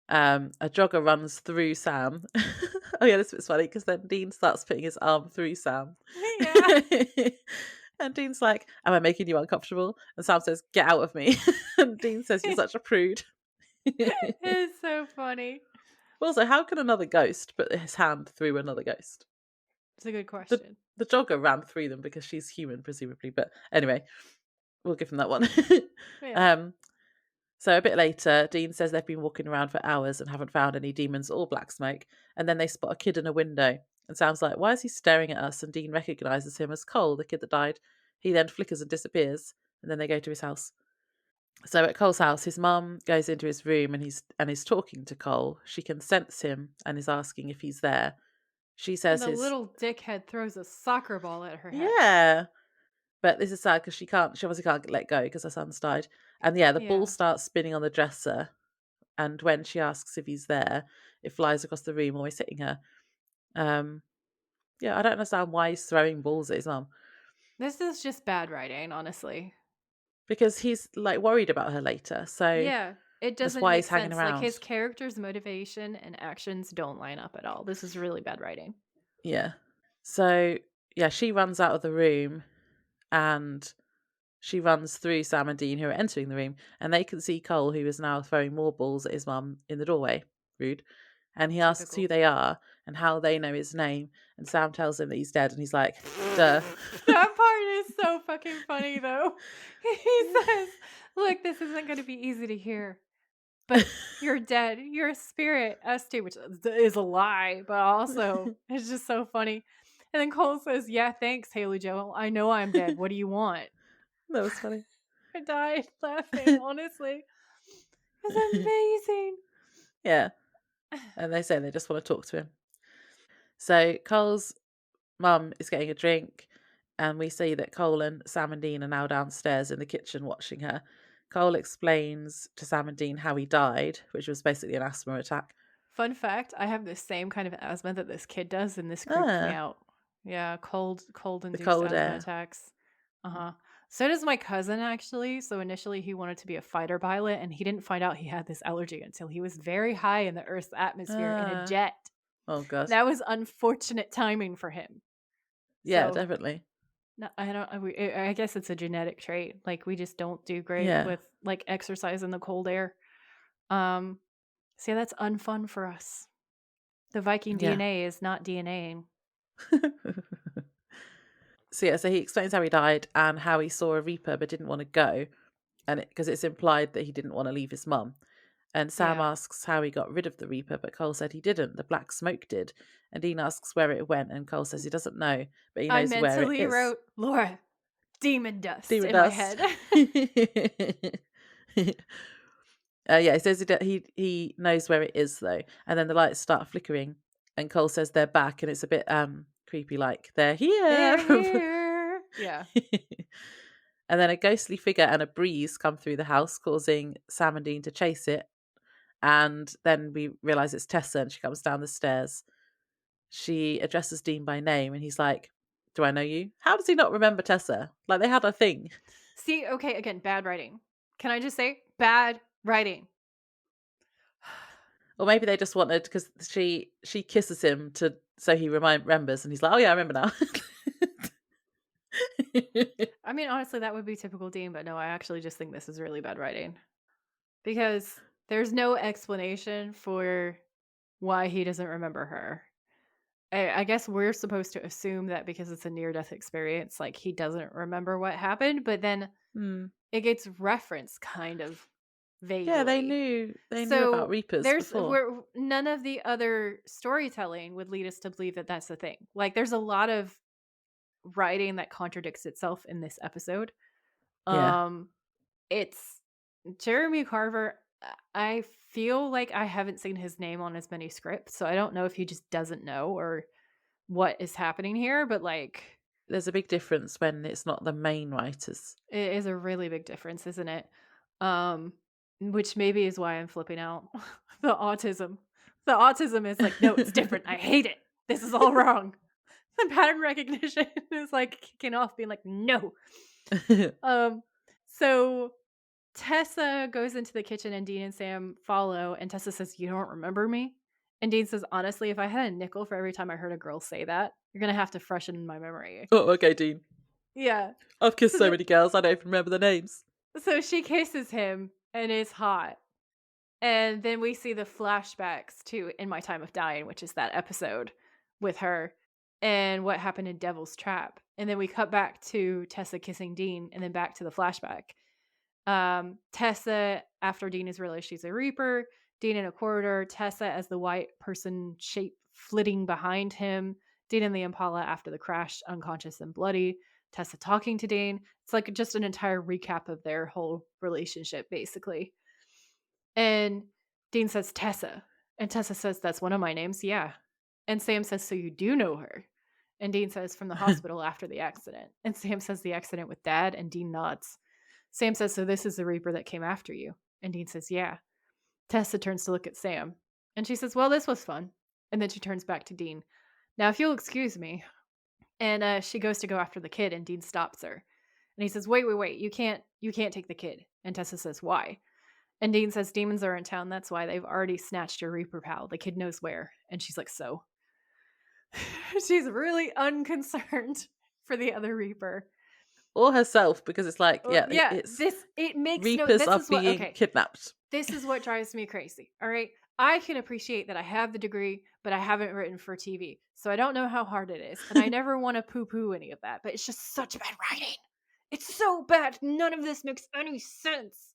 A jogger runs through Sam. Oh yeah, this bit's funny because then Dean starts putting his arm through Sam. Yeah. And Dean's like, "Am I making you uncomfortable?" And Sam says, "Get out of me." And Dean says, "You're such a prude." It's so funny. Also, how can another ghost put his hand through another ghost? It's a good The question. the jogger ran through them because she's human, presumably. But anyway, we'll give him that one. Yeah. um, So a bit later, Dean says they've been walking around for hours and haven't found any demons or black smoke. And then they spot a kid in a window. And Sam's like, "Why is he staring at us?" And Dean recognises him as Cole, the kid that died. He then flickers and disappears. And then they go to his house. So at Cole's house, his mum goes into his room and he's talking to Cole. She can sense him and is asking if he's there. She And says the his little dickhead throws a soccer ball at her head. yeah. But this is sad because she obviously can't let go because her son's died. And yeah, the ball Yeah. starts spinning on the dresser. And when she asks if he's there, it flies across the room, always hitting her. Yeah, I don't understand why he's throwing balls at his mum This is just bad writing, honestly. because he's like worried about her later. So Yeah. It that's doesn't why make he's hanging sense. Like around. his character's motivation and actions don't line up at all. This is really bad writing. Yeah. So yeah, she runs out of the room and she runs through Sam and Dean, who are entering the room, and they can see Cole, who is now throwing more balls at his mum in the doorway. Rude. And he asks who Typical. they are and how they know his name. And Sam tells him that he's dead, and he's like, duh. That part is so fucking funny, though. He says, "Look, this isn't going to be easy to hear, but you're dead. You're a spirit, ST," which is a lie, but also it's just so funny. And then Cole says, "Yeah, thanks, Haley Joel. I know I'm dead. What do you want?" That was funny. I died laughing, honestly. It's amazing. Yeah. And they say they just want to talk to him. So Cole's mum is getting a drink, and we see that Cole and Sam and Dean are now downstairs in the kitchen watching her. Cole explains to Sam and Dean how he died, which was basically an asthma attack. Fun fact, I have the same kind of asthma that this kid does, and this creeps me Ah, out. Yeah, cold the induced cold asthma air. attacks. Uh-huh. So does my cousin, actually. So initially he wanted to be a fighter pilot, and he didn't find out he had this allergy until he was very high in the Earth's atmosphere in a Ah, jet. oh god. That was unfortunate timing for him. Yeah, So definitely. no, I don't. I guess it's a genetic trait. Like we just don't do great Yeah, with like exercise in the cold air. Um, so yeah, that's unfun for us. The Viking yeah. DNA is not DNAing. So he explains how he died and how he saw a reaper but didn't want to go, and because it's implied that he didn't want to leave his mum. And Sam Yeah. asks how he got rid of the reaper, but Cole said he didn't. The black smoke did. And Dean asks where it went, and Cole says he doesn't know, but he I knows where it mentally is. wrote Laura demon dust Demon in my dust. head. Yeah, he says he knows where it is though, and then the lights start flickering, and Cole says they're back, and it's a bit creepy, like they're here. They're here. Yeah. And then a ghostly figure and a breeze come through the house, causing Sam and Dean to chase it. And then we realise it's Tessa, and she comes down the stairs. She addresses Dean by name, and he's like, Do I know you? How does he not remember Tessa? Like, they had a thing. See, okay, again, bad writing. Can I just say bad writing? Or maybe they just wanted, because she kisses him to so he remembers, and he's like, "Oh yeah, I remember now." I mean, honestly, that would be typical Dean, but no, I actually just think this is really bad writing because there's no explanation for why he doesn't remember her. I guess we're supposed to assume that because it's a near-death experience, like he doesn't remember what happened, but then Hmm. it gets referenced kind of Yeah, they vaguely. knew they knew about So Reapers there's before. where none of the other storytelling would lead us to believe that that's the thing. Like there's a lot of writing that contradicts itself in this episode. Yeah. Um it's Jeremy Carver. I feel like I haven't seen his name on as many scripts, so I don't know if he just doesn't know or what is happening here, but like There's a big difference when it's not the main writers. it is a really big difference, isn't it? Um, which maybe is why I'm flipping out. The autism. The autism is like, no, it's different. I hate it. This is all wrong. The pattern recognition is like kicking off, being like, no. Um, so Tessa goes into the kitchen and Dean and Sam follow, and Tessa says, "You don't remember me?" And Dean says, "Honestly, if I had a nickel for every time I heard a girl say that, you're gonna have to freshen my memory." Oh, okay, Dean. Yeah. I've kissed So so the many girls, I don't even remember the names. so she kisses him and it's hot. And then we see the flashbacks to In My Time of Dying, which is that episode with her and what happened in Devil's Trap. And then we cut back to Tessa kissing Dean and then back to the flashback. Tessa, after Dean has realized she's a Reaper, Dean in a corridor, Tessa as the white person shape flitting behind him, Dean in the Impala after the crash, unconscious and bloody, Tessa talking to Dean. It's like just an entire recap of their whole relationship, basically. And Dean says, Tessa. And Tessa says, "That's one of my names." Yeah. And Sam says, "So you do know her?" And Dean says, "From the hospital after the accident." And Sam says, "The accident with Dad." And Dean nods. Sam says, "So this is the Reaper that came after you?" And Dean says, "Yeah." Tessa turns to look at Sam. And she says, "Well, this was fun." And then she turns back to Dean. "Now, if you'll excuse me." And she goes to go after the kid, and Dean stops her. And he says, "Wait, wait, wait. You can't take the kid." And Tessa says, "Why?" And Dean says, "Demons are in town. That's why they've already snatched your Reaper pal. The kid knows where." And she's like, "So?" She's really unconcerned for the other Reaper. Or herself, because it's like, Or yeah, yeah, it's it makes no Reapers this are is what being okay. kidnapped. This is what drives me crazy. All right. I can appreciate that I have the degree, but I haven't written for TV. So I don't know how hard it is. And I never want to poo poo any of that, but it's just such bad writing. It's so bad. None of this makes any sense.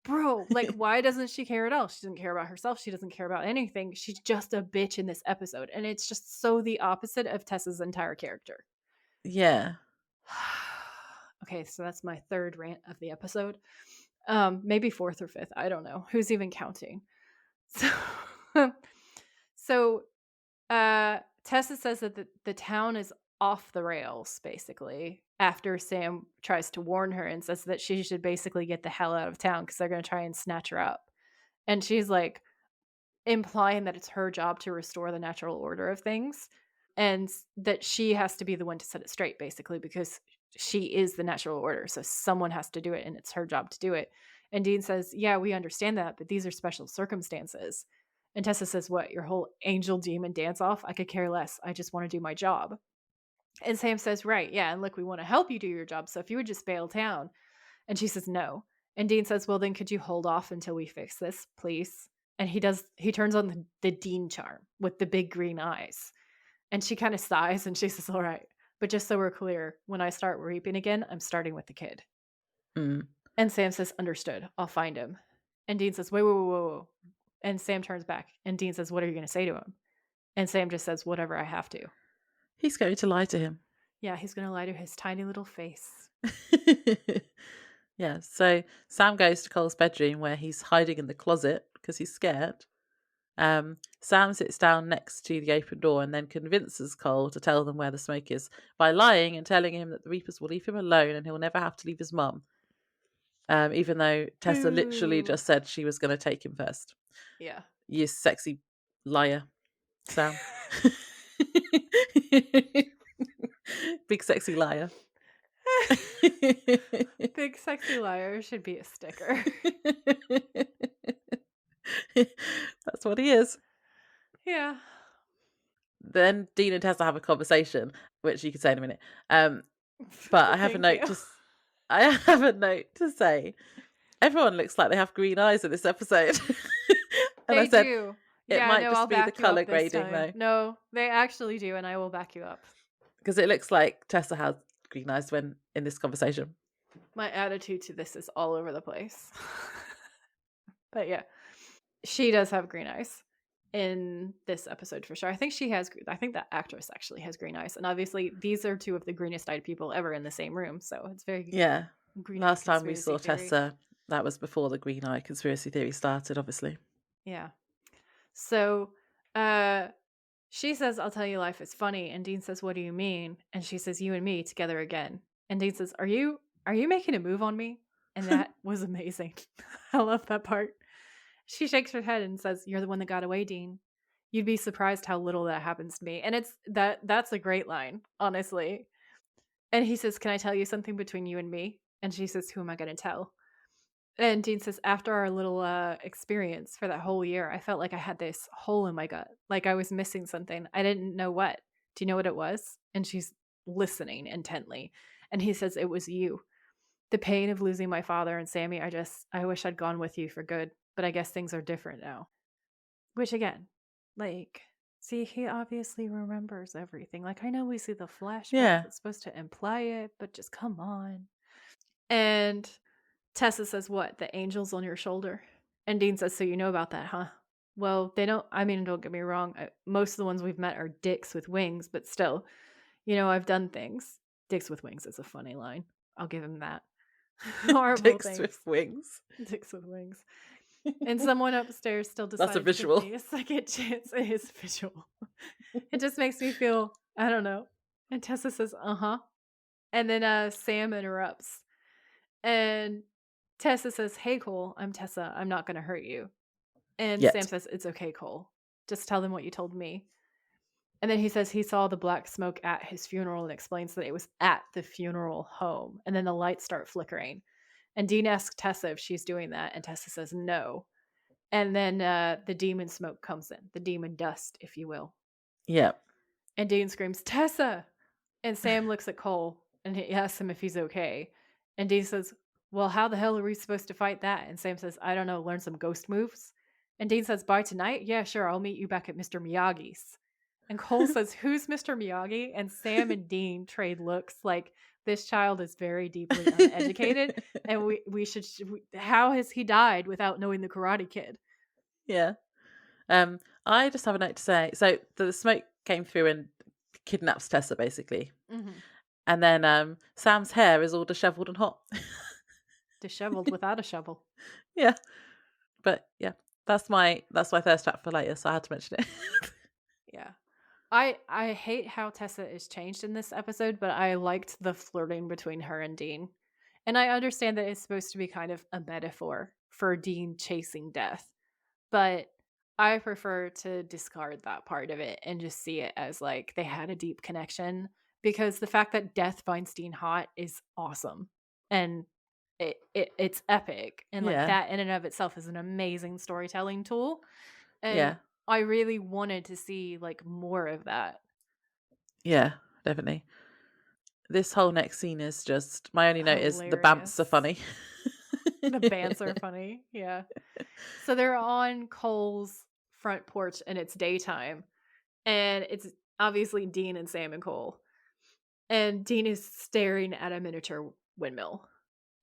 Bro, like, why doesn't she care at all? She doesn't care about herself. She doesn't care about anything. She's just a bitch in this episode. And it's just so the opposite of Tessa's entire character. Yeah. Okay, so that's my third rant of the episode. Maybe fourth or fifth. I don't know. Who's even counting? So, so Tessa says that the town is off the rails, basically, after Sam tries to warn her and says that she should basically get the hell out of town because they're going to try and snatch her up. And she's like implying that it's her job to restore the natural order of things and that she has to be the one to set it straight, basically, because she is the natural order. So someone has to do it and it's her job to do it. And Dean says, "Yeah, we understand that, but these are special circumstances." And Tessa says, "What, your whole angel demon dance off? I could care less. I just want to do my job." And Sam says, "Right, yeah, and look, we want to help you do your job. So if you would just bail town." And she says, "No." And Dean says, "Well, then could you hold off until we fix this, please?" And he turns on the Dean charm with the big green eyes. And she kind of sighs and she says, "All right. But just so we're clear, when I start reaping again, I'm starting with the kid." Mm. And Sam says, "Understood. I'll find him." And Dean says, "Wait, wait, wait, wait, wait." And Sam turns back. And Dean says, "What are you going to say to him?" And Sam just says, "Whatever I have to." He's going to lie to him. Yeah, he's going to lie to his tiny little face. Yeah, so Sam goes to Cole's bedroom where he's hiding in the closet because he's scared. Sam sits down next to the open door and then convinces Cole to tell them where the smoke is by lying and telling him that the Reapers will leave him alone and he'll never have to leave his mum. Even though Tessa literally Boo. just said she was going to take him first. Yeah. You sexy liar, Sam. Big sexy liar. Big sexy liar should be a sticker. That's what he is. Yeah. Then Dean and Tessa have a conversation, which you can say in a minute. But I have a Thank note you. to I have a note to say everyone looks like they have green eyes in this episode. And I They said do. it Yeah, might no, I'll just be the back you color up this grading time. though, No, they actually do, and I will back you up. because it looks like Tessa has green eyes when in this conversation. My attitude to this is all over the place. But yeah, she does have green eyes in this episode for sure. I think I think that actress actually has green eyes. And obviously, these are two of the greenest eyed people ever in the same room. So it's very Yeah. green eye Last time we conspiracy saw theory. Tessa, that was before the green eye conspiracy theory started, obviously. Yeah. So uh she says, I'll tell you life is funny. And Dean says, what do you mean? And she says, you and me together again. And Dean says, are you making a move on me? And that was amazing. I love that part. She shakes her head and says, you're the one that got away, Dean. You'd be surprised how little that happens to me. And that's a great line, honestly. And he says, can I tell you something between you and me? And she says, who am I going to tell? And Dean says, after our little experience for that whole year, I felt like I had this hole in my gut, like I was missing something. I didn't know what. Do you know what it was? And she's listening intently. And he says, it was you. The pain of losing my father and Sammy, I wish I'd gone with you for good, but I guess things are different now. Which again, like, see, he obviously remembers everything. Like, I know we see the flashback Yeah. that's supposed to imply it, but just come on. And Tessa says, what? The angel's on your shoulder? And Dean says, so you know about that, huh? Well, they don't, I mean, don't get me wrong. Most of the ones we've met are dicks with wings, but still, I've done things. Dicks with wings is a funny line. I'll give him that. Horrible Dicks things. with wings. Dicks with wings. And someone upstairs still That's a decided to give visual. me a second chance. It is visual. It just makes me feel, I don't know. And Tessa says, uh-huh. And then Sam interrupts. And Tessa says, hey, Cole, I'm Tessa. I'm not going to hurt you. And Sam Yet. says, it's okay, Cole. Just tell them what you told me. And then he says he saw the black smoke at his funeral and explains that it was at the funeral home. And then the lights start flickering. And Dean asks Tessa if she's doing that. And Tessa says no. And then the demon smoke comes in, the demon dust, if you will. Yep. And Dean screams, Tessa! And Sam looks at Cole and he asks him if he's okay. And Dean says, well, how the hell are we supposed to fight that? And Sam says, I don't know, learn some ghost moves. And Dean says, by tonight? Yeah, sure, I'll meet you back at Mr. Miyagi's. And Cole says, who's Mr. Miyagi? And Sam and Dean trade looks like this child is very deeply uneducated. And how has he died without knowing the Karate Kid? Yeah. I just have a note to say. So the smoke came through and kidnaps Tessa, basically. Mm-hmm. And then Sam's hair is all disheveled and hot. Disheveled without a shovel. Yeah. But yeah, that's my thirst trap for later, so I had to mention it. Yeah. I hate how Tessa is changed in this episode, but I liked the flirting between her and Dean. And I understand that it's supposed to be kind of a metaphor for Dean chasing death. But I prefer to discard that part of it and just see it as like they had a deep connection, because the fact that death finds Dean hot is awesome. And it's epic. And like Yeah. that in and of itself is an amazing storytelling tool. And Yeah. I really wanted to see like more of that. Yeah, definitely. This whole next scene is just, my only note is the bants are Hilarious. funny. The bands are funny. Yeah. So they're on Cole's front porch and it's daytime. And it's obviously Dean and Sam and Cole. And Dean is staring at a miniature windmill.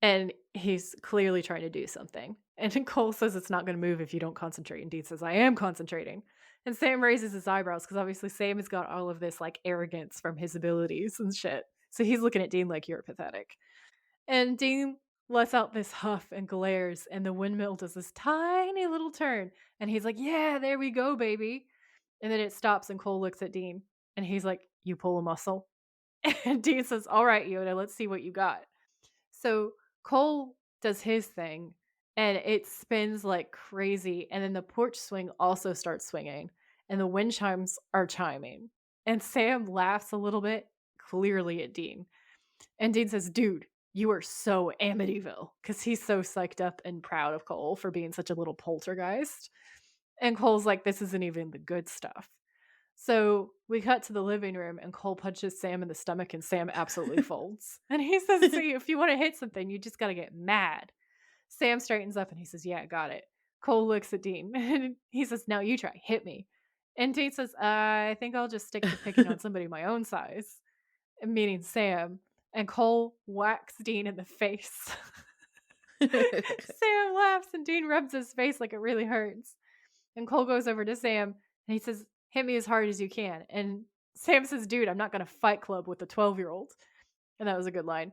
And he's clearly trying to do something. And Cole says it's not going to move if you don't concentrate. And Dean says, I am concentrating. And Sam raises his eyebrows because obviously Sam has got all of this like arrogance from his abilities and shit. So he's looking at Dean like, you're pathetic. And Dean lets out this huff and glares, and the windmill does this tiny little turn. And he's like, yeah, there we go, baby. And then it stops, and Cole looks at Dean, and he's like, you pull a muscle? And Dean says, all right, Yoda, let's see what you got. So Cole does his thing, and it spins like crazy. And then the porch swing also starts swinging, and the wind chimes are chiming. And Sam laughs a little bit, clearly at Dean. And Dean says, dude, you are so Amityville, because he's so psyched up and proud of Cole for being such a little poltergeist. And Cole's like, this isn't even the good stuff. So we cut to the living room and Cole punches Sam in the stomach and Sam absolutely folds. And he says, see, if you want to hit something, you just got to get mad. Sam straightens up and he says, yeah, got it. Cole looks at Dean and he says, now you try, hit me. And Dean says, I think I'll just stick to picking on somebody my own size, meaning Sam. And Cole whacks Dean in the face. Sam laughs and Dean rubs his face like it really hurts. And Cole goes over to Sam and he says, hit me as hard as you can. And Sam says, dude, I'm not going to fight club with a 12-year-old. And that was a good line.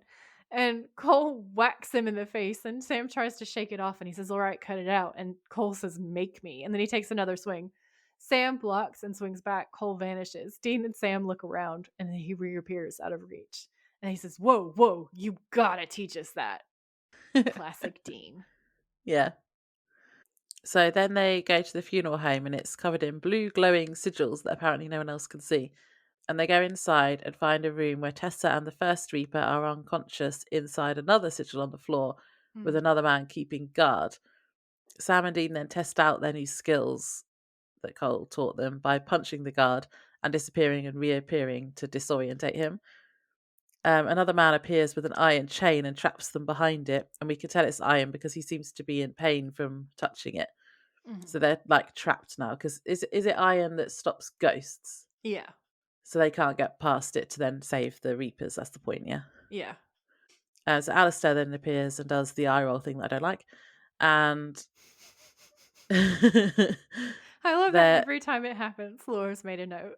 And Cole whacks him in the face and Sam tries to shake it off and he says, all right, cut it out. And Cole says, make me. And then he takes another swing. Sam blocks and swings back. Cole vanishes. Dean and Sam look around and then he reappears out of reach. And he says, whoa, you gotta teach us that. Classic Dean. Yeah. So then they go to the funeral home and it's covered in blue glowing sigils that apparently no one else can see. And they go inside and find a room where Tessa and the first Reaper are unconscious inside another sigil on the floor with another man keeping guard. Sam and Dean then test out their new skills that Cole taught them by punching the guard and disappearing and reappearing to disorientate him. Another man appears with an iron chain and traps them behind it, and we can tell it's iron because he seems to be in pain from touching it. Mm-hmm. So they're like trapped now because is it iron that stops ghosts? Yeah. So they can't get past it to then save the Reapers. That's the point, yeah. Yeah. So Alistair then appears and does the eye roll thing that I don't like, and I love that every time it happens, Laura's made a note.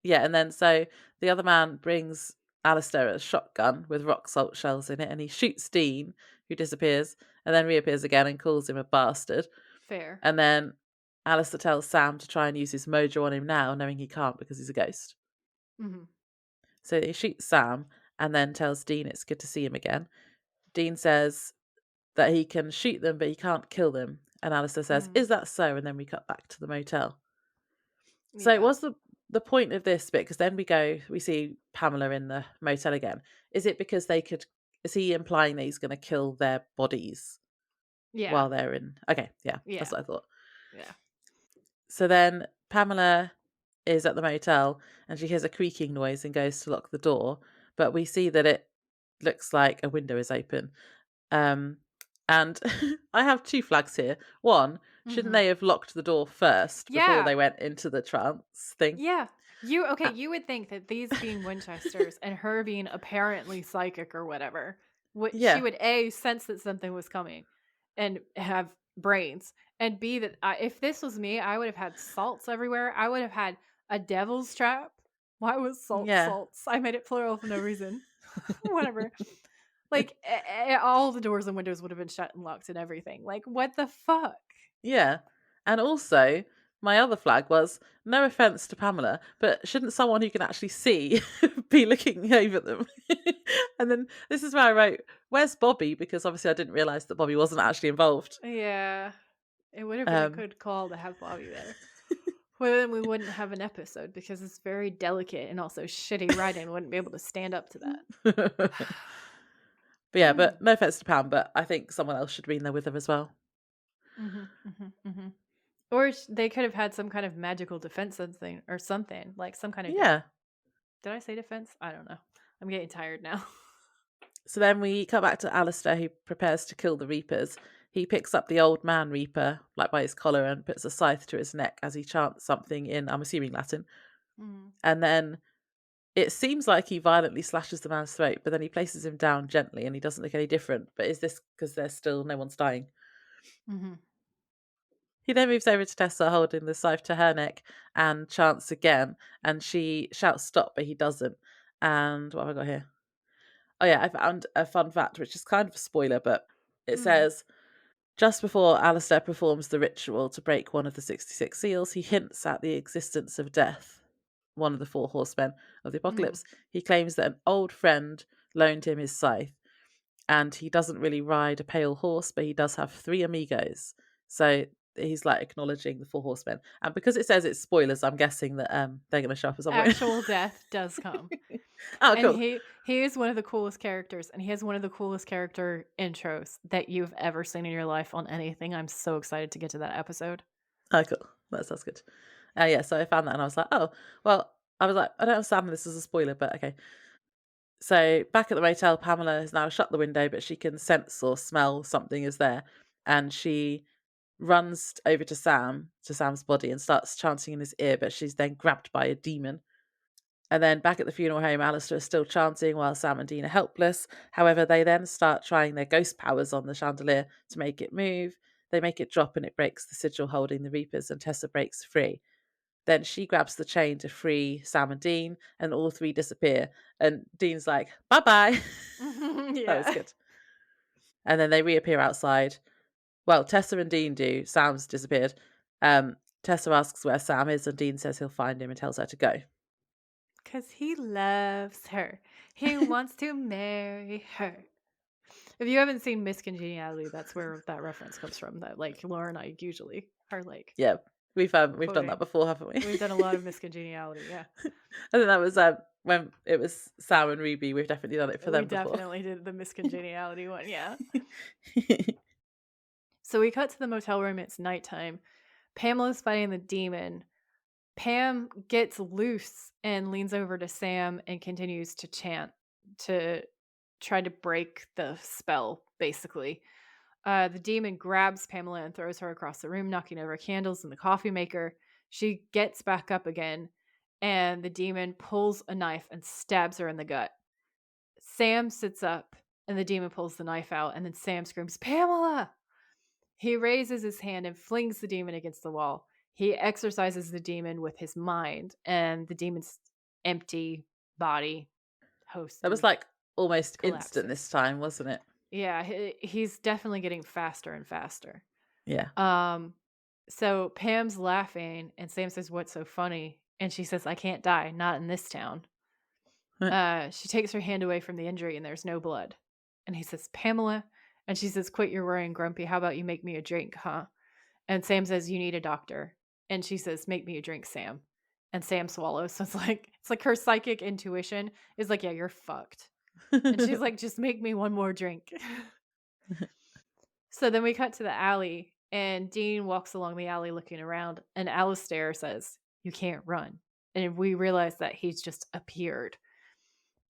Yeah, and then so the other man brings Alistair a shotgun with rock salt shells in it, and he shoots Dean, who disappears, and then reappears again and calls him a bastard. Fair. And then Alistair tells Sam to try and use his mojo on him now, knowing he can't because he's a ghost. Mm-hmm. So he shoots Sam and then tells Dean it's good to see him again. Dean says that he can shoot them, but he can't kill them. And Alistair says, is that so? And then we cut back to the motel. So Yeah. what's the point of this bit? Because then we see Pamela in the motel again. Is it because is he implying that he's going to kill their bodies while they're in? Okay, yeah, that's what I thought. Yeah. So then Pamela is at the motel and she hears a creaking noise and goes to lock the door. But we see that it looks like a window is open. And I have two flags here. One, shouldn't they have locked the door first before they went into the trance thing? Yeah. You would think that these being Winchesters and her being apparently psychic or whatever, she would A, sense that something was coming and have brains, and B, that if this was me, I would have had salts everywhere. I would have had a devil's trap. Why was salts? I made it plural for no reason. Whatever. Like, all the doors and windows would have been shut and locked and everything. Like, what the fuck? Yeah. And also, my other flag was, no offense to Pamela, but shouldn't someone who can actually see be looking over them? And then this is where I wrote, where's Bobby? Because obviously I didn't realise that Bobby wasn't actually involved. Yeah. It would have been a good call to have Bobby there. Well, then we wouldn't have an episode because it's very delicate and also shitty writing. We wouldn't be able to stand up to that. But yeah, but no offense to Pam, but I think someone else should be in there with her as well. Or they could have had some kind of magical defense or something, like some kind of... Yeah. Did I say defense? I don't know. I'm getting tired now. So then we cut back to Alistair, who prepares to kill the Reapers. He picks up the old man Reaper, like by his collar, and puts a scythe to his neck as he chants something in, I'm assuming, Latin. And then it seems like he violently slashes the man's throat, but then he places him down gently and he doesn't look any different. But is this because there's still no one's dying? He then moves over to Tessa, holding the scythe to her neck, and chants again. And she shouts stop, but he doesn't. And what have I got here? Oh yeah, I found a fun fact, which is kind of a spoiler, but it says, just before Alistair performs the ritual to break one of the 66 seals, he hints at the existence of death, one of the 4 horsemen of the apocalypse. He claims that an old friend loaned him his scythe, and he doesn't really ride a pale horse, but he does have 3 amigos. So he's like acknowledging the four horsemen. And because it says it's spoilers, I'm guessing that they're going to show up at some point. Actual death does come. Oh, And cool. he is one of the coolest characters, and he has one of the coolest character intros that you've ever seen in your life on anything. I'm so excited to get to that episode. Oh, cool. That sounds good. Yeah, so I found that and I was like, oh, well, I was like, I don't understand this is a spoiler, but okay. So back at the motel, Pamela has now shut the window, but she can sense or smell something is there. And she runs over to Sam's body, and starts chanting in his ear, but she's then grabbed by a demon. And then back at the funeral home, Alistair is still chanting while Sam and Dean are helpless. However, they then start trying their ghost powers on the chandelier to make it move. They make it drop and it breaks the sigil holding the Reapers, and Tessa breaks free. Then she grabs the chain to free Sam and Dean, and all three disappear. And Dean's like, bye bye. That was Yeah. good. And then they reappear outside. Well, Tessa and Dean do. Sam's disappeared. Tessa asks where Sam is, and Dean says he'll find him and tells her to go. Because he loves her. He wants to marry her. If you haven't seen Miss Congeniality, that's where that reference comes from. That like Laura and I usually are like Yeah, we've done that quoting. before, haven't we? We've done a lot of Miss Congeniality, yeah. I think that was when it was Sam and Ruby. We've definitely done it for them before. We definitely did the Miss Congeniality one, yeah. So we cut to the motel room. It's nighttime. Pamela's fighting the demon. Pam gets loose and leans over to Sam and continues to chant to try to break the spell, basically. The demon grabs Pamela and throws her across the room, knocking over candles and the coffee maker. She gets back up again, and the demon pulls a knife and stabs her in the gut. Sam sits up, and the demon pulls the knife out, and then Sam screams, "Pamela!" He raises his hand and flings the demon against the wall. He exorcises the demon with his mind, and the demon's empty body host That was like almost collapses. instant this time, wasn't it? Yeah, he's definitely getting faster and faster. Yeah. So Pam's laughing, and Sam says, "What's so funny?" And she says, "I can't die, not in this town." She takes her hand away from the injury, and there's no blood. And he says, "Pamela," and she says, "Quit your worrying, Grumpy. How about you make me a drink, huh?" And Sam says, "You need a doctor." And she says, "Make me a drink, Sam." And Sam swallows. So it's like her psychic intuition is like, "Yeah, you're fucked." And she's like, "Just make me one more drink." So then we cut to the alley, and Dean walks along the alley looking around, and Alistair says, "You can't run." And we realize that he's just appeared.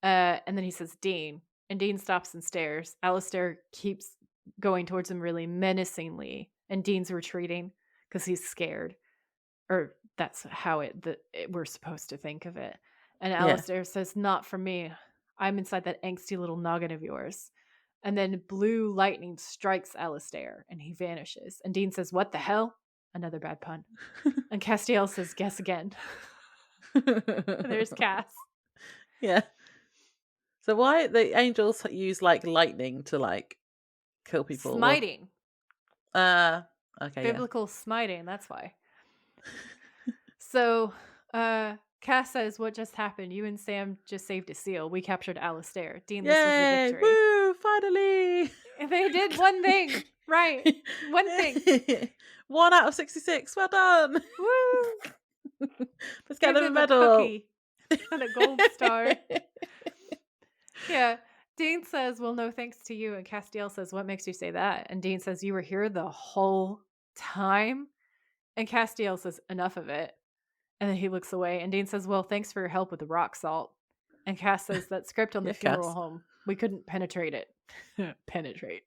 And then he says, "Dean." And Dean stops and stares. Alistair keeps going towards him really menacingly, and Dean's retreating because he's scared. Or that's how we're supposed to think of it. And Alistair says, "Not for me. I'm inside that angsty little noggin of yours." And then blue lightning strikes Alistair, and he vanishes. And Dean says, "What the hell?" Another bad pun. And Castiel says, "Guess again." There's Cass. Yeah. So why the angels use like lightning to like kill people? Smiting. Okay. Biblical smiting, that's why. So, Cass says, "What just happened? You and Sam just saved a seal. We captured Alistair." Dean, this was a victory. Woo! Finally! They did one thing. Right. One thing. 1 out of 66. Well done. Woo! Let's get them a A medal. cookie and a gold star. Yeah. Dean says, "Well, no thanks to you." And Castiel says, "What makes you say that?" And Dean says, "You were here the whole time." And Castiel says, "Enough of it." And then he looks away, and Dean says, "Well, thanks for your help with the rock salt." And Cass says, "That script on the funeral Cass. home, we couldn't penetrate it." Penetrate.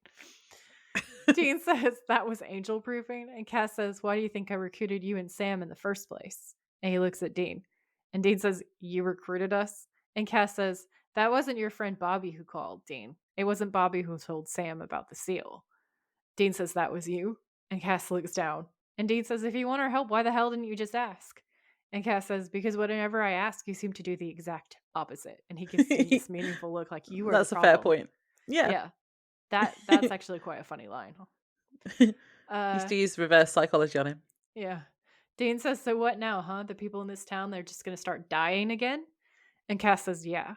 Dean says, "That was angel proofing." And Cass says, "Why do you think I recruited you and Sam in the first place?" And he looks at Dean. And Dean says, "You recruited us?" And Cass says, "That wasn't your friend Bobby who called, Dean. It wasn't Bobby who told Sam about the seal." Dean says, "That was you?" And Cass looks down. And Dean says, "If you want our help, why the hell didn't you just ask?" And Cass says, "Because whenever I ask, you seem to do the exact opposite." And he gives Dean this meaningful look like, "You are That's the a fair problem." point. Yeah. Yeah. That's actually quite a funny line. Used to use reverse psychology on him. Yeah. Dean says, "So what now, huh? The people in this town, they're just going to start dying again?" And Cass says, "Yeah."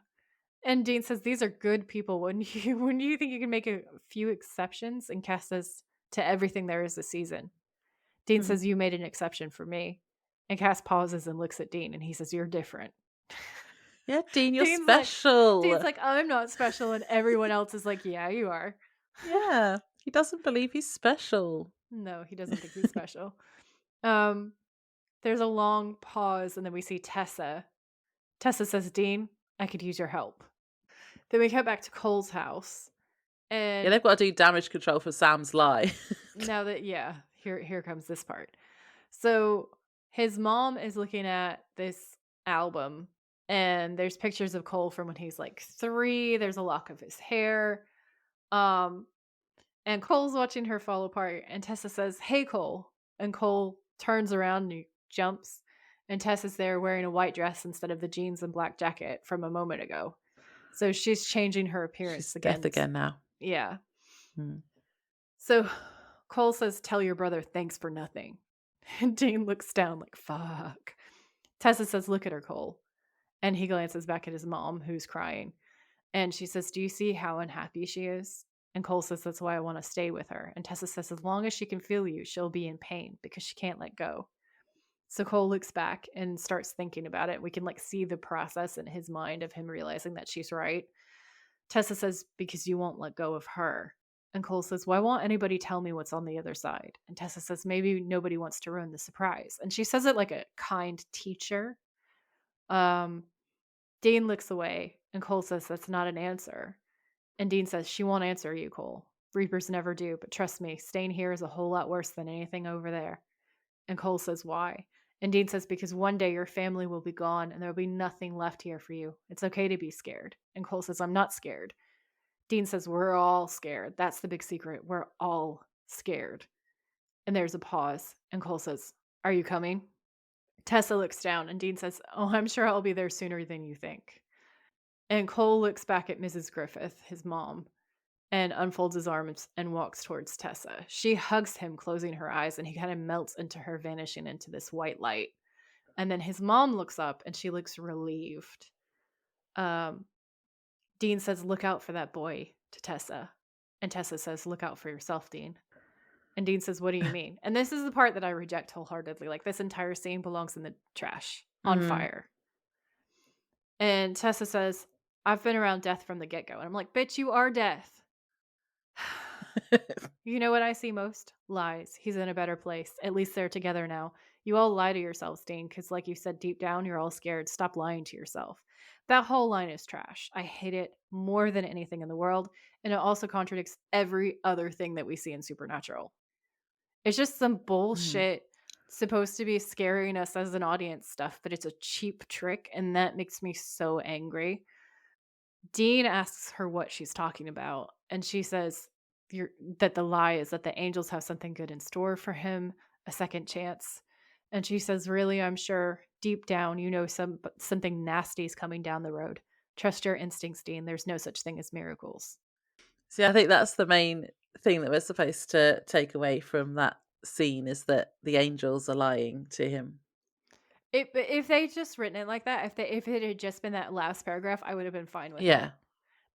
And Dean says, "These are good people. Wouldn't you think you can make a few exceptions?" And Cass says, "To everything there is a season." Dean Mhm. says, "You made an exception for me." And Cass pauses and looks at Dean, and he says, "You're different." Yeah, Dean, you're Dean's like Dean's special. like, "I'm not special," and everyone else is like, "Yeah, you are." Yeah, he doesn't believe he's special. No, he doesn't think he's special. Um, there's a long pause, and then we see Tessa. Tessa says, "Dean, I could use your help." Then we cut back to Cole's house, Yeah, and they've got to do damage control for Sam's lie. now that here comes this part. So his mom is looking at this album, and there's pictures of Cole from when he's like 3. There's a lock of his hair. Um, and Cole's watching her fall apart, and Tessa says, "Hey, Cole." And Cole turns around and he jumps, and Tessa's there wearing a white dress instead of the jeans and black jacket from a moment ago. So she's changing her She's appearance Beth again. again now. Yeah. Mm. So Cole says, "Tell your brother thanks for nothing." And Dean looks down like, "Fuck." Tessa says, "Look at her, Cole." And he glances back at his mom, who's crying. And she says, "Do you see how unhappy she is?" And Cole says, "That's why I want to stay with her." And Tessa says, "As long as she can feel you, she'll be in pain because she can't let go." So Cole looks back and starts thinking about it. We can like see the process in his mind of him realizing that she's right. Tessa says, "Because you won't let go of her." And Cole says, "Why won't anybody tell me what's on the other side?" And Tessa says, "Maybe nobody wants to ruin the surprise." And she says it like a kind teacher. Um, Dean looks away, and Cole says, "That's not an answer." And Dean says, "She won't answer you, Cole. Reapers never do, but trust me, staying here is a whole lot worse than anything over there." And Cole says, "Why?" And Dean says, "Because one day your family will be gone and there will be nothing left here for you. It's okay to be scared." And Cole says, "I'm not scared." Dean says, "We're all scared. That's the big secret. We're all scared." And there's a pause. And Cole says, "Are you coming?" Tessa looks down and Dean says, "Oh, I'm sure I'll be there sooner than you think." And Cole looks back at Mrs. Griffith, his mom, and unfolds his arms and walks towards Tessa. She hugs him, closing her eyes, and he kind of melts into her, vanishing into this white light. And then his mom looks up and she looks relieved. Um, Dean says, "Look out for that boy," to Tessa. And Tessa says, "Look out for yourself, Dean." And Dean says, "What do you mean?" And this is the part that I reject wholeheartedly. Like, this entire scene belongs in the trash, on Mm. fire. And Tessa says, "I've been around death from the get go." And I'm like, "Bitch, you are death." You know what I see most? Lies. He's in a better place. At least they're together now. You all lie to yourselves, Dean, because, like you said, deep down, you're all scared. Stop lying to yourself. That whole line is trash. I hate it more than anything in the world. And it also contradicts every other thing that we see in Supernatural. It's just some Mm. bullshit supposed to be scaring us as an audience stuff, but it's a cheap trick. And that makes me so angry. Dean asks her what she's talking about, and she says you're that the lie is that the angels have something good in store for him, a second chance. And she says, "Really, I'm sure deep down you know something nasty is coming down the road. Trust your instincts, Dean. There's no such thing as miracles." See, I think that's the main thing that we're supposed to take away from that scene is that the angels are lying to him. If they just written it like that, if it had just been that last paragraph, I would have been fine with it. Yeah.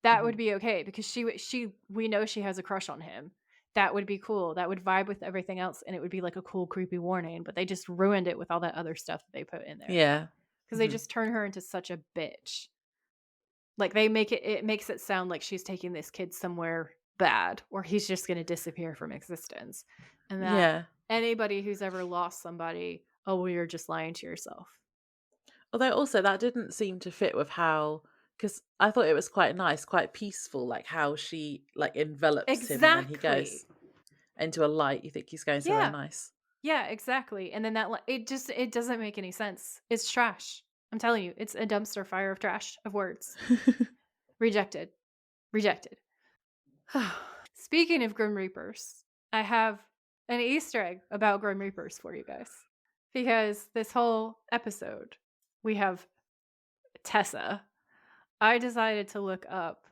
That Mhm. would be okay because she we know she has a crush on him. That would be cool. That would vibe with everything else, and it would be like a cool, creepy warning, but they just ruined it with all that other stuff that they put in there Yeah. because they Mhm. just turn her into such a bitch. Like, they make it makes it sound like she's taking this kid somewhere bad or he's just gonna disappear from existence, and that Yeah. anybody who's ever lost somebody, "Oh, well, you're just lying to yourself." Although also that didn't seem to fit with how, because I thought it was quite nice, quite peaceful, like how she like envelops him and then he goes Exactly. into a light. You think he's going somewhere Yeah. nice. Yeah, exactly, and then it doesn't make any sense. It's trash. I'm telling you, it's a dumpster fire of trash, of words. Rejected. Rejected. Speaking of Grim Reapers, I have an Easter egg about Grim Reapers for you guys. Because this whole episode, we have Tessa. I decided to look up,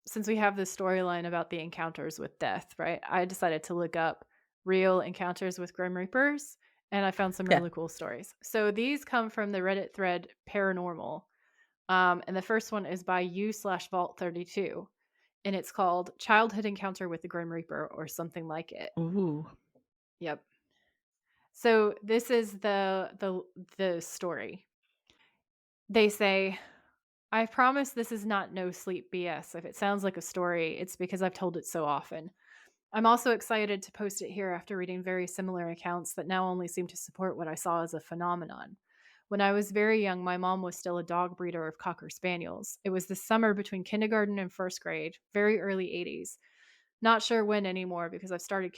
since we have this storyline about the encounters with death, right? I decided to look up real encounters with Grim Reapers, and I found some Yeah. really cool stories. So these come from the Reddit thread Paranormal. And the first one is by u/vault32, and it's called "Childhood Encounter with the Grim Reaper" or something like it. Ooh. Yep. So this is the story. They say, "I promise this is not no sleep BS. If it sounds like a story, it's because I've told it so often. I'm also excited to post it here after reading very similar accounts that now only seem to support what I saw as a phenomenon. When I was very young, my mom was still a dog breeder of Cocker Spaniels. It was the summer between kindergarten and first grade, very early 80s. Not sure when anymore because I started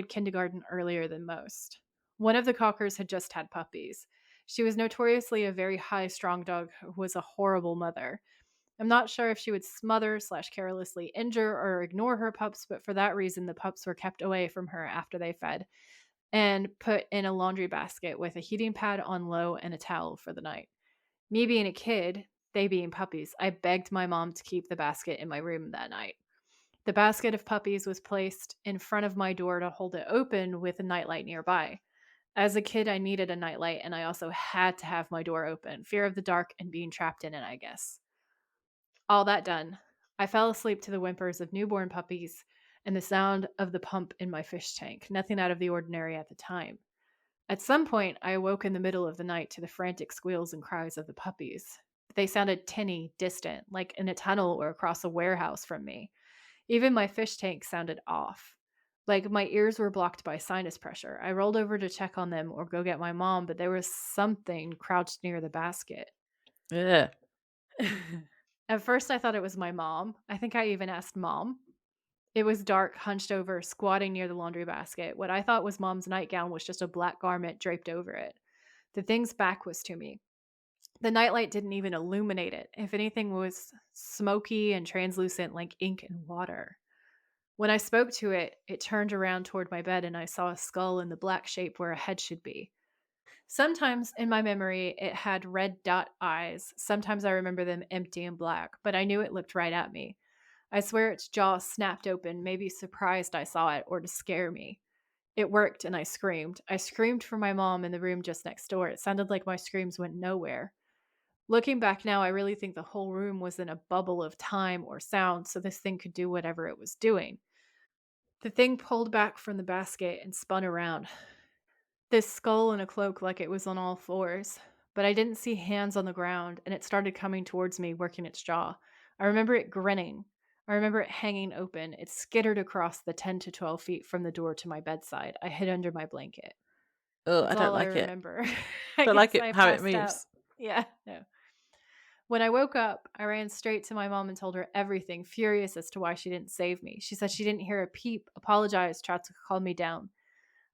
kindergarten earlier than most. One of the Cockers had just had puppies. She was notoriously a very high strong dog who was a horrible mother. I'm not sure if she would smother slash carelessly injure or ignore her pups, but for that reason, the pups were kept away from her after they fed and put in a laundry basket with a heating pad on low and a towel for the night. Me being a kid, they being puppies, I begged my mom to keep the basket in my room that night. The basket of puppies was placed in front of my door to hold it open with a nightlight nearby. As a kid, I needed a nightlight, and I also had to have my door open. Fear of the dark and being trapped in it, I guess. All that done, I fell asleep to the whimpers of newborn puppies and the sound of the pump in my fish tank, nothing out of the ordinary at the time. At some point, I awoke in the middle of the night to the frantic squeals and cries of the puppies. They sounded tinny, distant, like in a tunnel or across a warehouse from me. Even my fish tank sounded off. Like my ears were blocked by sinus pressure. I rolled over to check on them or go get my mom, but there was something crouched near the basket. Yeah. At first, I thought it was my mom. I think I even asked mom. It was dark, hunched over, squatting near the laundry basket. What I thought was mom's nightgown was just a black garment draped over it. The thing's back was to me. The nightlight didn't even illuminate it. If anything, was smoky and translucent like ink and water. When I spoke to it, it turned around toward my bed and I saw a skull in the black shape where a head should be. Sometimes in my memory, it had red dot eyes. Sometimes I remember them empty and black, but I knew it looked right at me. I swear its jaw snapped open, maybe surprised I saw it or to scare me. It worked and I screamed. I screamed for my mom in the room just next door. It sounded like my screams went nowhere. Looking back now, I really think the whole room was in a bubble of time or sound, so this thing could do whatever it was doing. The thing pulled back from the basket and spun around. This skull in a cloak like it was on all fours, but I didn't see hands on the ground, and it started coming towards me, working its jaw. I remember it grinning. I remember it hanging open. It skittered across the 10 to 12 feet from the door to my bedside. I hid under my blanket. Oh, That's I don't all I like it. remember. I Don't like guess it I how it passed out. moves. Yeah, no. When I woke up, I ran straight to my mom and told her everything, furious as to why she didn't save me. She said she didn't hear a peep, apologized, tried to calm me down.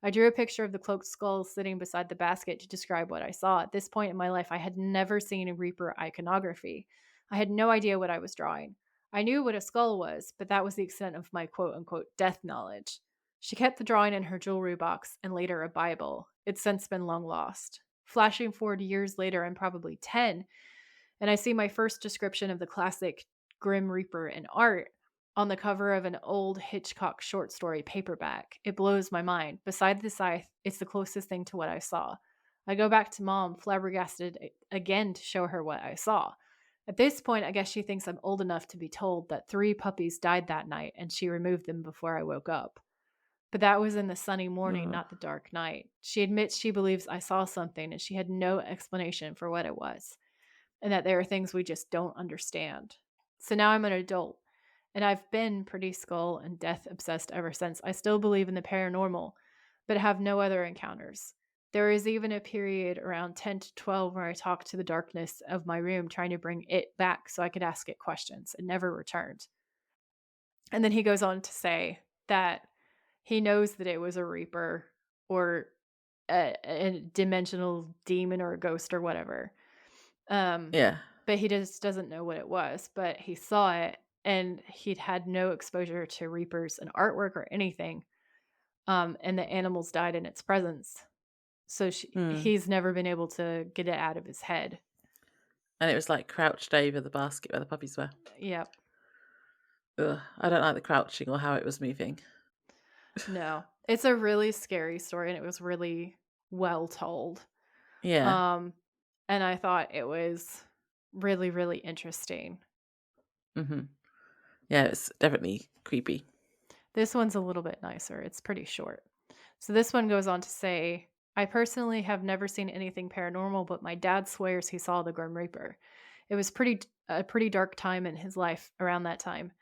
I drew a picture of the cloaked skull sitting beside the basket to describe what I saw. At this point in my life, I had never seen a Reaper iconography. I had no idea what I was drawing. I knew what a skull was, but that was the extent of my quote unquote death knowledge. She kept the drawing in her jewelry box and later a Bible. It's since been long lost. Flashing forward years later, I'm probably 10, and I see my first description of the classic Grim Reaper in art on the cover of an old Hitchcock short story paperback. It blows my mind. Beside the scythe, it's the closest thing to what I saw. I go back to mom, flabbergasted again to show her what I saw. At this point, I guess she thinks I'm old enough to be told that 3 puppies died that night and she removed them before I woke up. But that was in the sunny morning, Oh. not the dark night. She admits she believes I saw something and she had no explanation for what it was, and that there are things we just don't understand. So now I'm an adult, and I've been pretty skull and death obsessed ever since. I still believe in the paranormal, but have no other encounters. There is even a period around 10 to 12 where I talked to the darkness of my room trying to bring it back so I could ask it questions. It never returned. And then he goes on to say that he knows that it was a reaper or a dimensional demon or a ghost or whatever. Um, Yeah. but he just doesn't know what it was, but he saw it and he'd had no exposure to reapers and artwork or anything. And the animals died in its presence. So Mm. he's never been able to get it out of his head. And it was like crouched over the basket where the puppies were. Yep. Ugh, I don't like the crouching or how it was moving. No. It's a really scary story and it was really well told. Yeah. Um, and I thought it was really, really interesting. Hmm. Yeah, it's definitely creepy. This one's a little bit nicer. It's pretty short. So this one goes on to say, I personally have never seen anything paranormal, but my dad swears he saw the Grim Reaper. It was a pretty dark time in his life around that time.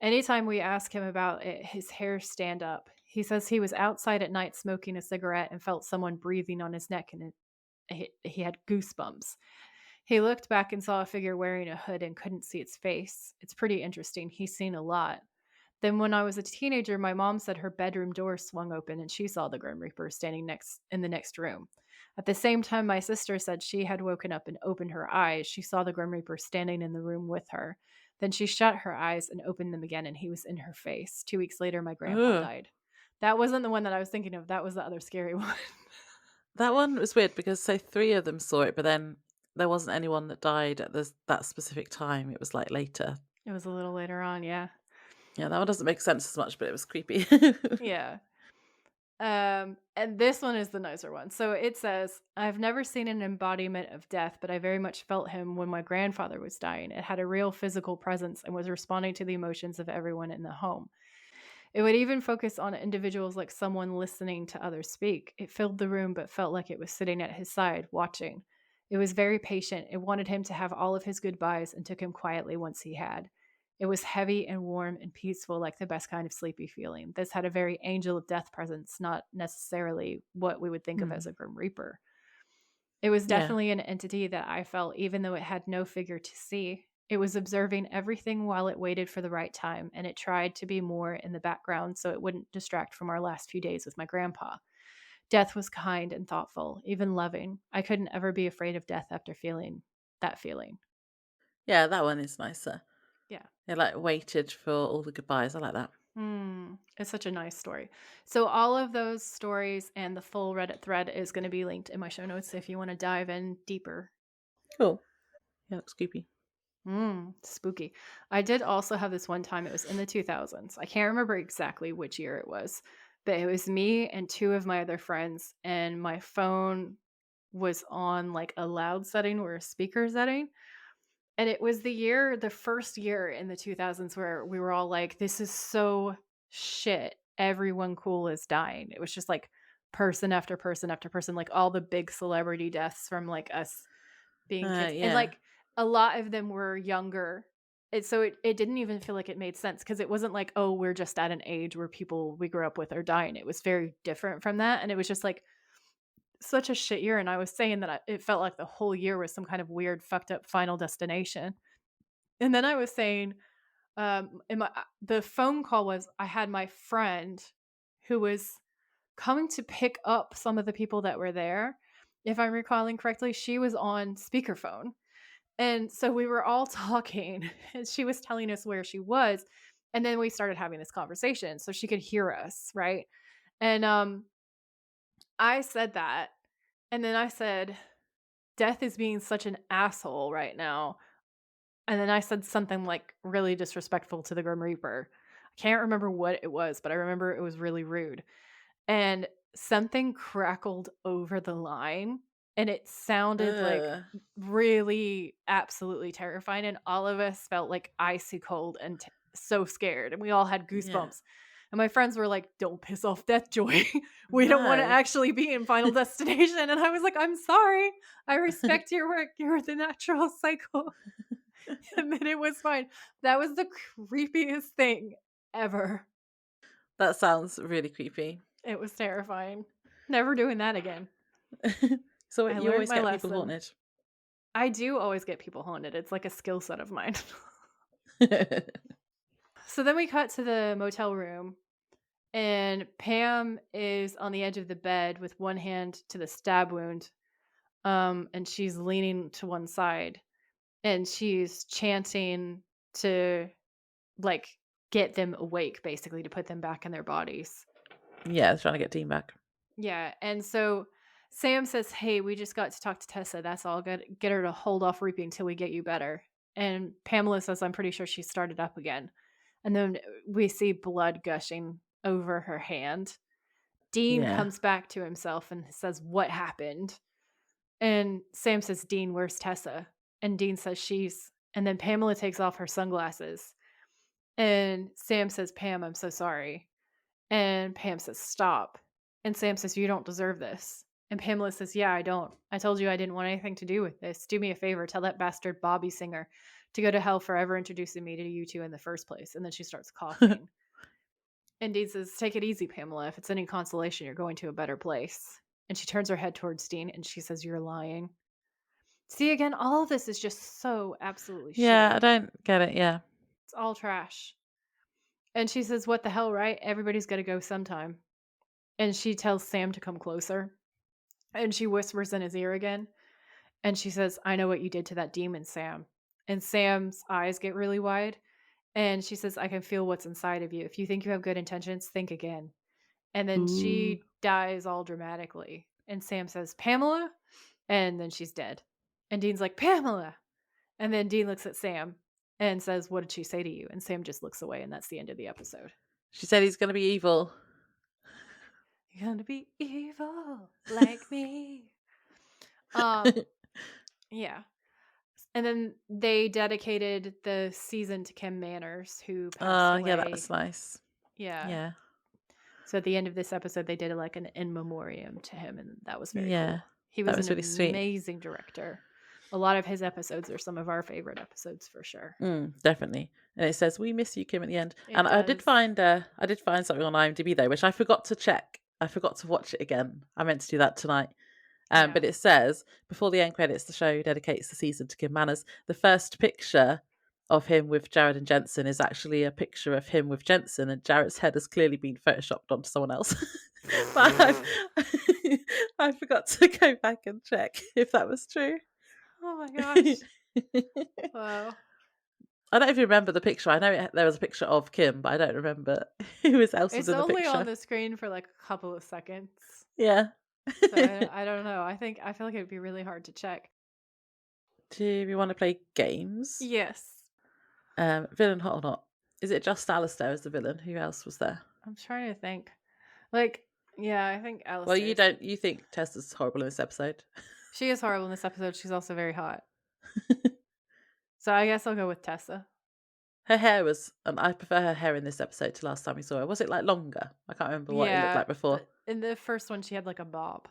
Anytime we ask him about it, his hairs stand up. He says he was outside at night smoking a cigarette and felt someone breathing on his neck, and he had goosebumps. He looked back and saw a figure wearing a hood and couldn't see its face. It's pretty interesting. He's seen a lot. Then, when I was a teenager, my mom said her bedroom door swung open and she saw the Grim Reaper standing next in the next room. At the same time, my sister said she had woken up and opened her eyes. She saw the Grim Reaper standing in the room with her. Then she shut her eyes and opened them again, and he was in her face. 2 weeks later, my grandpa Ugh. died. That wasn't the one that I was thinking of. That was the other scary one. That one was weird because so 3 of them saw it, but then there wasn't anyone that died at that specific time. It was, like, later. It was a little later on, yeah. Yeah, that one doesn't make sense as much, but it was creepy. Yeah. And this one is the nicer one. So it says, I've never seen an embodiment of death, but I very much felt him when my grandfather was dying. It had a real physical presence and was responding to the emotions of everyone in the home. It would even focus on individuals like someone listening to others speak. It filled the room, but felt like it was sitting at his side, watching. It was very patient. It wanted him to have all of his goodbyes and took him quietly once he had. It was heavy and warm and peaceful, like the best kind of sleepy feeling. This had a very angel of death presence, not necessarily what we would think of as Hmm. a Grim Reaper. It was Yeah. definitely an entity that I felt, even though it had no figure to see. It was observing everything while it waited for the right time, and it tried to be more in the background so it wouldn't distract from our last few days with my grandpa. Death was kind and thoughtful, even loving. I couldn't ever be afraid of death after feeling that feeling. Yeah, that one is nicer. Yeah. It, like, waited for all the goodbyes. I like that. It's such a nice story. So all of those stories and the full Reddit thread is going to be linked in my show notes if you want to dive in deeper. Cool. Yeah, that's creepy. Spooky. I did also have this one time, it was in the 2000s. I can't remember exactly which year it was, but it was me and two of my other friends, and my phone was on like a loud setting or a speaker setting. And it was the first year in the 2000s where we were all like, this is so shit. Everyone cool is dying. It was just like person after person after person, like all the big celebrity deaths from like us being kids. And Yeah. like a lot of them were younger. So it didn't even feel like it made sense because it wasn't like, oh, we're just at an age where people we grew up with are dying. It was very different from that. And it was just like such a shit year. And I was saying that it felt like the whole year was some kind of weird, fucked up final destination. And then I was saying, the phone call was I had my friend who was coming to pick up some of the people that were there. If I'm recalling correctly, she was on speakerphone. And so we were all talking, and she was telling us where she was. And then we started having this conversation so she could hear us, right? And I said that. And then I said, Death is being such an asshole right now. And then I said something, like, really disrespectful to the Grim Reaper. I can't remember what it was, but I remember it was really rude. And something crackled over the line, and it sounded, like, Ugh. really absolutely terrifying, and all of us felt, like, icy cold and so scared, and we all had Yeah. goosebumps. And my friends were like, "Don't piss off Death Joy. We don't wanna No. actually be in Final Destination." And I was like, "I'm sorry. I respect your work. You're the natural cycle." And then it was fine. That was the creepiest thing ever. That sounds really creepy. It was terrifying. Never doing that again. So I you learned always my get people lesson. haunted? I do always get people haunted. It's like a skill set of mine. So then we cut to the motel room, and Pam is on the edge of the bed with one hand to the stab wound, and she's leaning to one side, and she's chanting to, like, get them awake, basically, to put them back in their bodies. Yeah, trying to get Dean back. Yeah, and so Sam says, "Hey, we just got to talk to Tessa. That's all. Get her to hold off reaping till we get you better." And Pamela says, "I'm pretty sure she started up again." And then we see blood gushing over her hand. Dean Yeah. comes back to himself and says, "What happened?" And Sam says, "Dean, where's Tessa?" And Dean says, "She's." And then Pamela takes off her sunglasses. And Sam says, "Pam, I'm so sorry." And Pam says, "Stop." And Sam says, "You don't deserve this." And Pamela says, "Yeah, I don't. I told you I didn't want anything to do with this. Do me a favor, tell that bastard Bobby Singer to go to hell for ever introducing me to you two in the first place." And then she starts coughing. And Dean says, "Take it easy, Pamela. If it's any consolation, you're going to a better place." And she turns her head towards Dean and she says, "You're lying." See, again, all of this is just so absolutely Yeah, I shitty. don't get it. Yeah. It's all trash. And she says, "What the hell, right? Everybody's got to go sometime." And she tells Sam to come closer. And she whispers in his ear again. And she says, "I know what you did to that demon, Sam." And Sam's eyes get really wide. And she says, "I can feel what's inside of you. If you think you have good intentions, think again." And then Ooh. she dies all dramatically. And Sam says, "Pamela?" And then she's dead. And Dean's like, "Pamela." And then Dean looks at Sam and says, "What did she say to you?" And Sam just looks away. And that's the end of the episode. She said he's going to be evil. "You're gonna be evil like me." Um, yeah. And then they dedicated the season to Kim Manners, who passed Oh, yeah, that away. was nice. Yeah. Yeah. So at the end of this episode, they did like an in memoriam to him, and that was very Yeah. cool. He That was an was really sweet. amazing director. A lot of his episodes are some of our favorite episodes for sure. Definitely. And it says, "We miss you, Kim," at the end. It And does. I did find something on IMDb though, which I forgot to check. I forgot to watch it again. I meant to do that tonight. Yeah. But it says, before the end credits, the show dedicates the season to Kim Manners. The first picture of him with Jared and Jensen is actually a picture of him with Jensen, and Jared's head has clearly been photoshopped onto someone else. But I forgot to go back and check if that was true. Oh my gosh. Wow. I don't even remember the picture. I know there was a picture of Kim, but I don't remember who else was It's in the only on picture. the screen for like a couple of seconds. Yeah. So I don't know. I feel like it would be really hard to check. Do we want to play games? Yes. Villain hot or not? Is it just Alistair as the villain? Who else was there? I'm trying to think. Like, yeah, I think Well, Alistair. you think Tessa's horrible in this episode. She is horrible in this episode. She's also very hot. So I guess I'll go with Tessa. Her hair was, I prefer her hair in this episode to last time we saw her. Was it like longer? I can't remember what it looked Yeah, like before. in the first one, she had like a bob.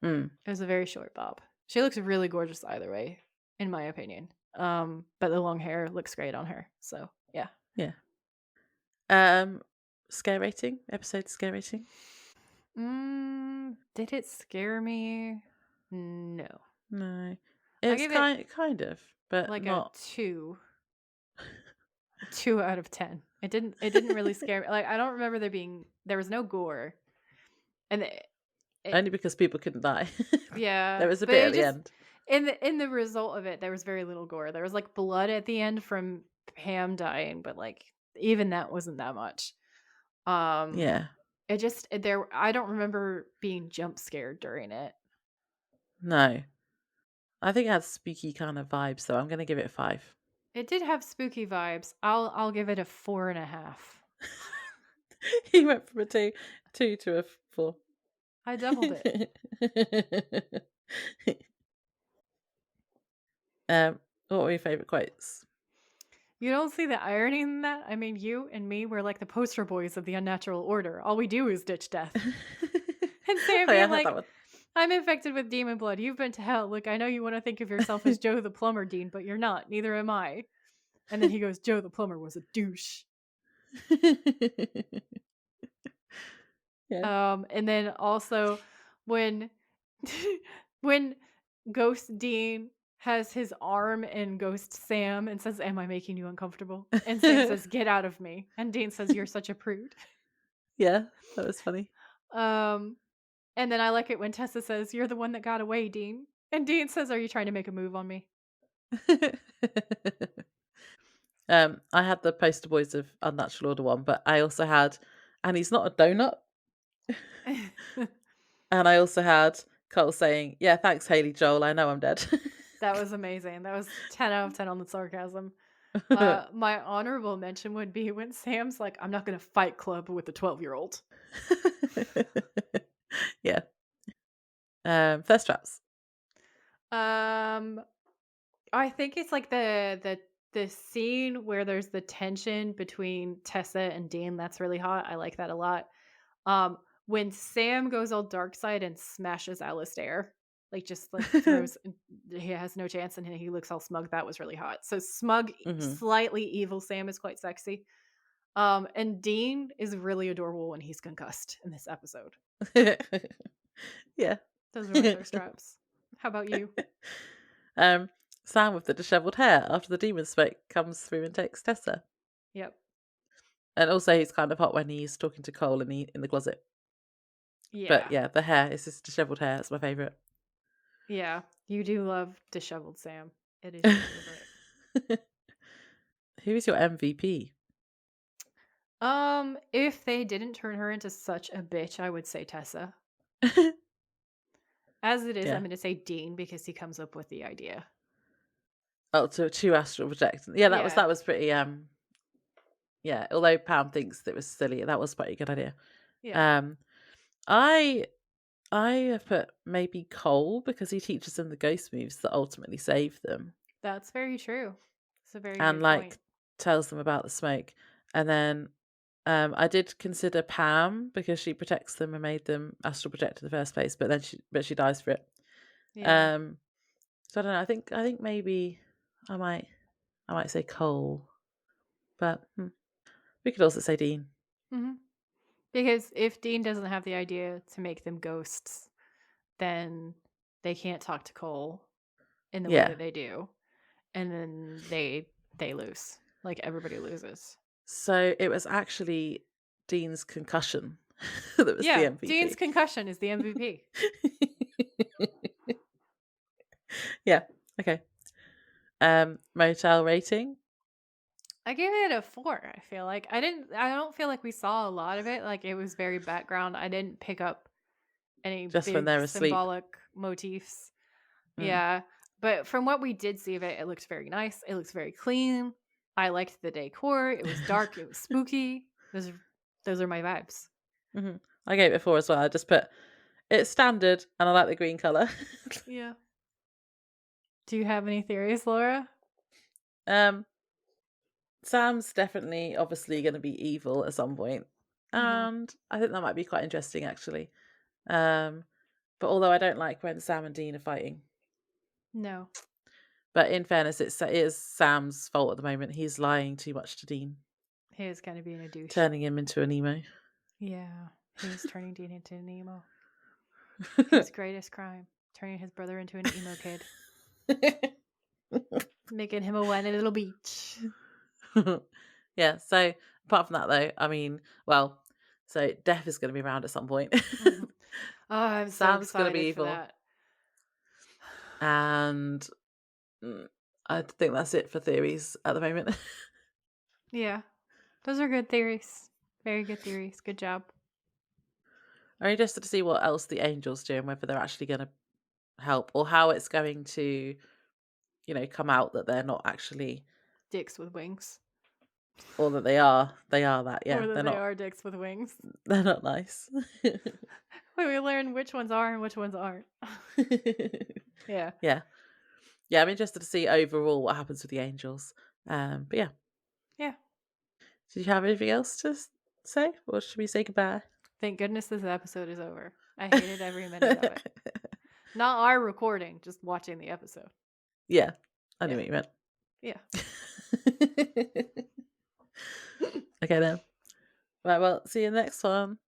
Mm. It was a very short bob. She looks really gorgeous either way, in my opinion. But the long hair looks great on her. So yeah. Yeah. Scare rating? Episode scare rating? Did it scare me? No. No. I It's give it kind of, but like not. a 2. 2 out of 10. It didn't really scare me. Like I don't remember there was no gore. And Only because people couldn't die. yeah, There was a but bit it at the just end. in the result of it, there was very little gore. There was like blood at the end from Pam dying, but like even that wasn't that much. Um, Yeah. it just there. I don't remember being jump scared during it. No. I think it had spooky kind of vibes, so I'm going to give it a 5. It did have spooky vibes. I'll give it a 4.5. He went from a 2 to a 4. I doubled it. What were your favourite quotes? You don't see the irony in that? I mean, you and me, we're like the poster boys of the unnatural order. All we do is ditch death. And Sam Oh yeah, I being had that like, one. "I'm infected with demon blood. You've been to hell. Look, I know you want to think of yourself as Joe the plumber, Dean, but you're not. Neither am I." And then he goes, "Joe the plumber was a douche." Yeah. And then also when when Ghost Dean has his arm in Ghost Sam and says, "Am I making you uncomfortable?" And Sam says, "Get out of me." And Dean says, "You're such a prude." Yeah, that was funny. And then I like it when Tessa says, "You're the one that got away, Dean." And Dean says, "Are you trying to make a move on me?" I had the poster boys of Unnatural Order one, but I also had, and he's not a donut. And I also had Cole saying, "Yeah, thanks, Haley Joel. I know I'm dead." That was amazing. That was 10 out of 10 on the sarcasm. My honorable mention would be when Sam's like, "I'm not going to fight club with a 12-year-old." Yeah. Thirst traps. I think it's like the scene where there's the tension between Tessa and Dean. That's really hot. I like that a lot. when Sam goes all dark side and smashes Alistair, like just like throws, he has no chance, and he looks all smug. That was really hot. So smug, Hmm. slightly evil Sam is quite sexy. And Dean is really adorable when he's concussed in this episode. Yeah. Those are my thirst traps. How about you? um, Sam with the dishevelled hair after the demon smoke comes through and takes Tessa. Yep. And also he's kind of hot when he's talking to Cole in the closet. But Yeah. yeah, the hair, it's just dishevelled hair. It's my favourite. Yeah. You do love disheveled Sam. It is your favorite. Who is your MVP? If they didn't turn her into such a bitch, I would say Tessa. As it is, Yeah. I'm gonna say Dean because he comes up with the idea. Oh, to two astral projectors. Yeah, Yeah. that was pretty yeah, although Pam thinks that it was silly, that was quite a good idea. Yeah. Um I I have put maybe Cole because he teaches them the ghost moves that ultimately save them. That's very true. It's a very And good point. like tells them about the smoke. And then I did consider Pam because she protects them and made them astral project in the first place, but then she dies for it. Yeah. So I don't know. I think maybe I might say Cole, but we could also say Dean. Hmm. Because if Dean doesn't have the idea to make them ghosts, then they can't talk to Cole in the way Yeah. that they do, and then they lose. Like everybody loses. So it was actually Dean's concussion that was the Yeah, Dean's MVP. concussion is the MVP. Yeah. Okay. Motel rating. I gave it a 4. I feel like I don't feel like we saw a lot of it. Like it was very background. I didn't pick up any Just when big they're asleep. symbolic motifs. Mm. Yeah, but from what we did see of it, it looks very nice. It looks very clean. I liked the decor. It was dark. It was spooky. Those are my vibes. Hmm. I gave it a 4 as well. I just put it's standard, and I like the green color. Yeah. Do you have any theories, Laura? um, Sam's definitely, obviously, going to be evil at some point, Mm-hmm. and I think that might be quite interesting, actually. But although I don't like when Sam and Dean are fighting, No, but in fairness, it is Sam's fault at the moment. He's lying too much to Dean, he is kind of being a douche. turning him into an emo. Yeah, he is turning Dean into an emo. His greatest crime, turning his brother into an emo kid, making him a whiny little beach. Yeah. So apart from that, though, I mean, well, so Death is going to be around at some point. Mhm. Oh, I'm so Sam's going to be excited for evil, that. and I think that's it for theories at the moment. Yeah, those are good theories. Very good theories. Good job. I'm interested to see what else the angels do and whether they're actually going to help or how it's going to, come out that they're not actually, Dicks with wings. or that they are that. Yeah, Or that they're they not, are dicks with wings. they're not nice. We learn which ones are and which ones aren't. Yeah. Yeah. Yeah, I'm interested to see overall what happens with the angels. But yeah. Yeah. Did you have anything else to say? Or should we say goodbye? Thank goodness this episode is over. I hated every minute of it. Not our recording, just watching the episode. Yeah, I knew Yeah. what you meant. Yeah. Okay then. Right, well, see you next one.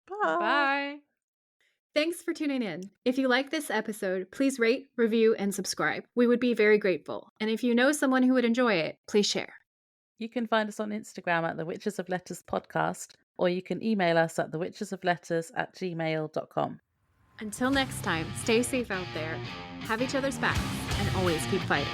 Bye. Bye. Thanks for tuning in. If you like this episode, please rate, review, and subscribe. We would be very grateful. And if you know someone who would enjoy it, please share. You can find us on Instagram at the Witches of Letters podcast, or you can email us at thewitchesofletters@gmail.com. Until next time, stay safe out there, have each other's backs, and always keep fighting.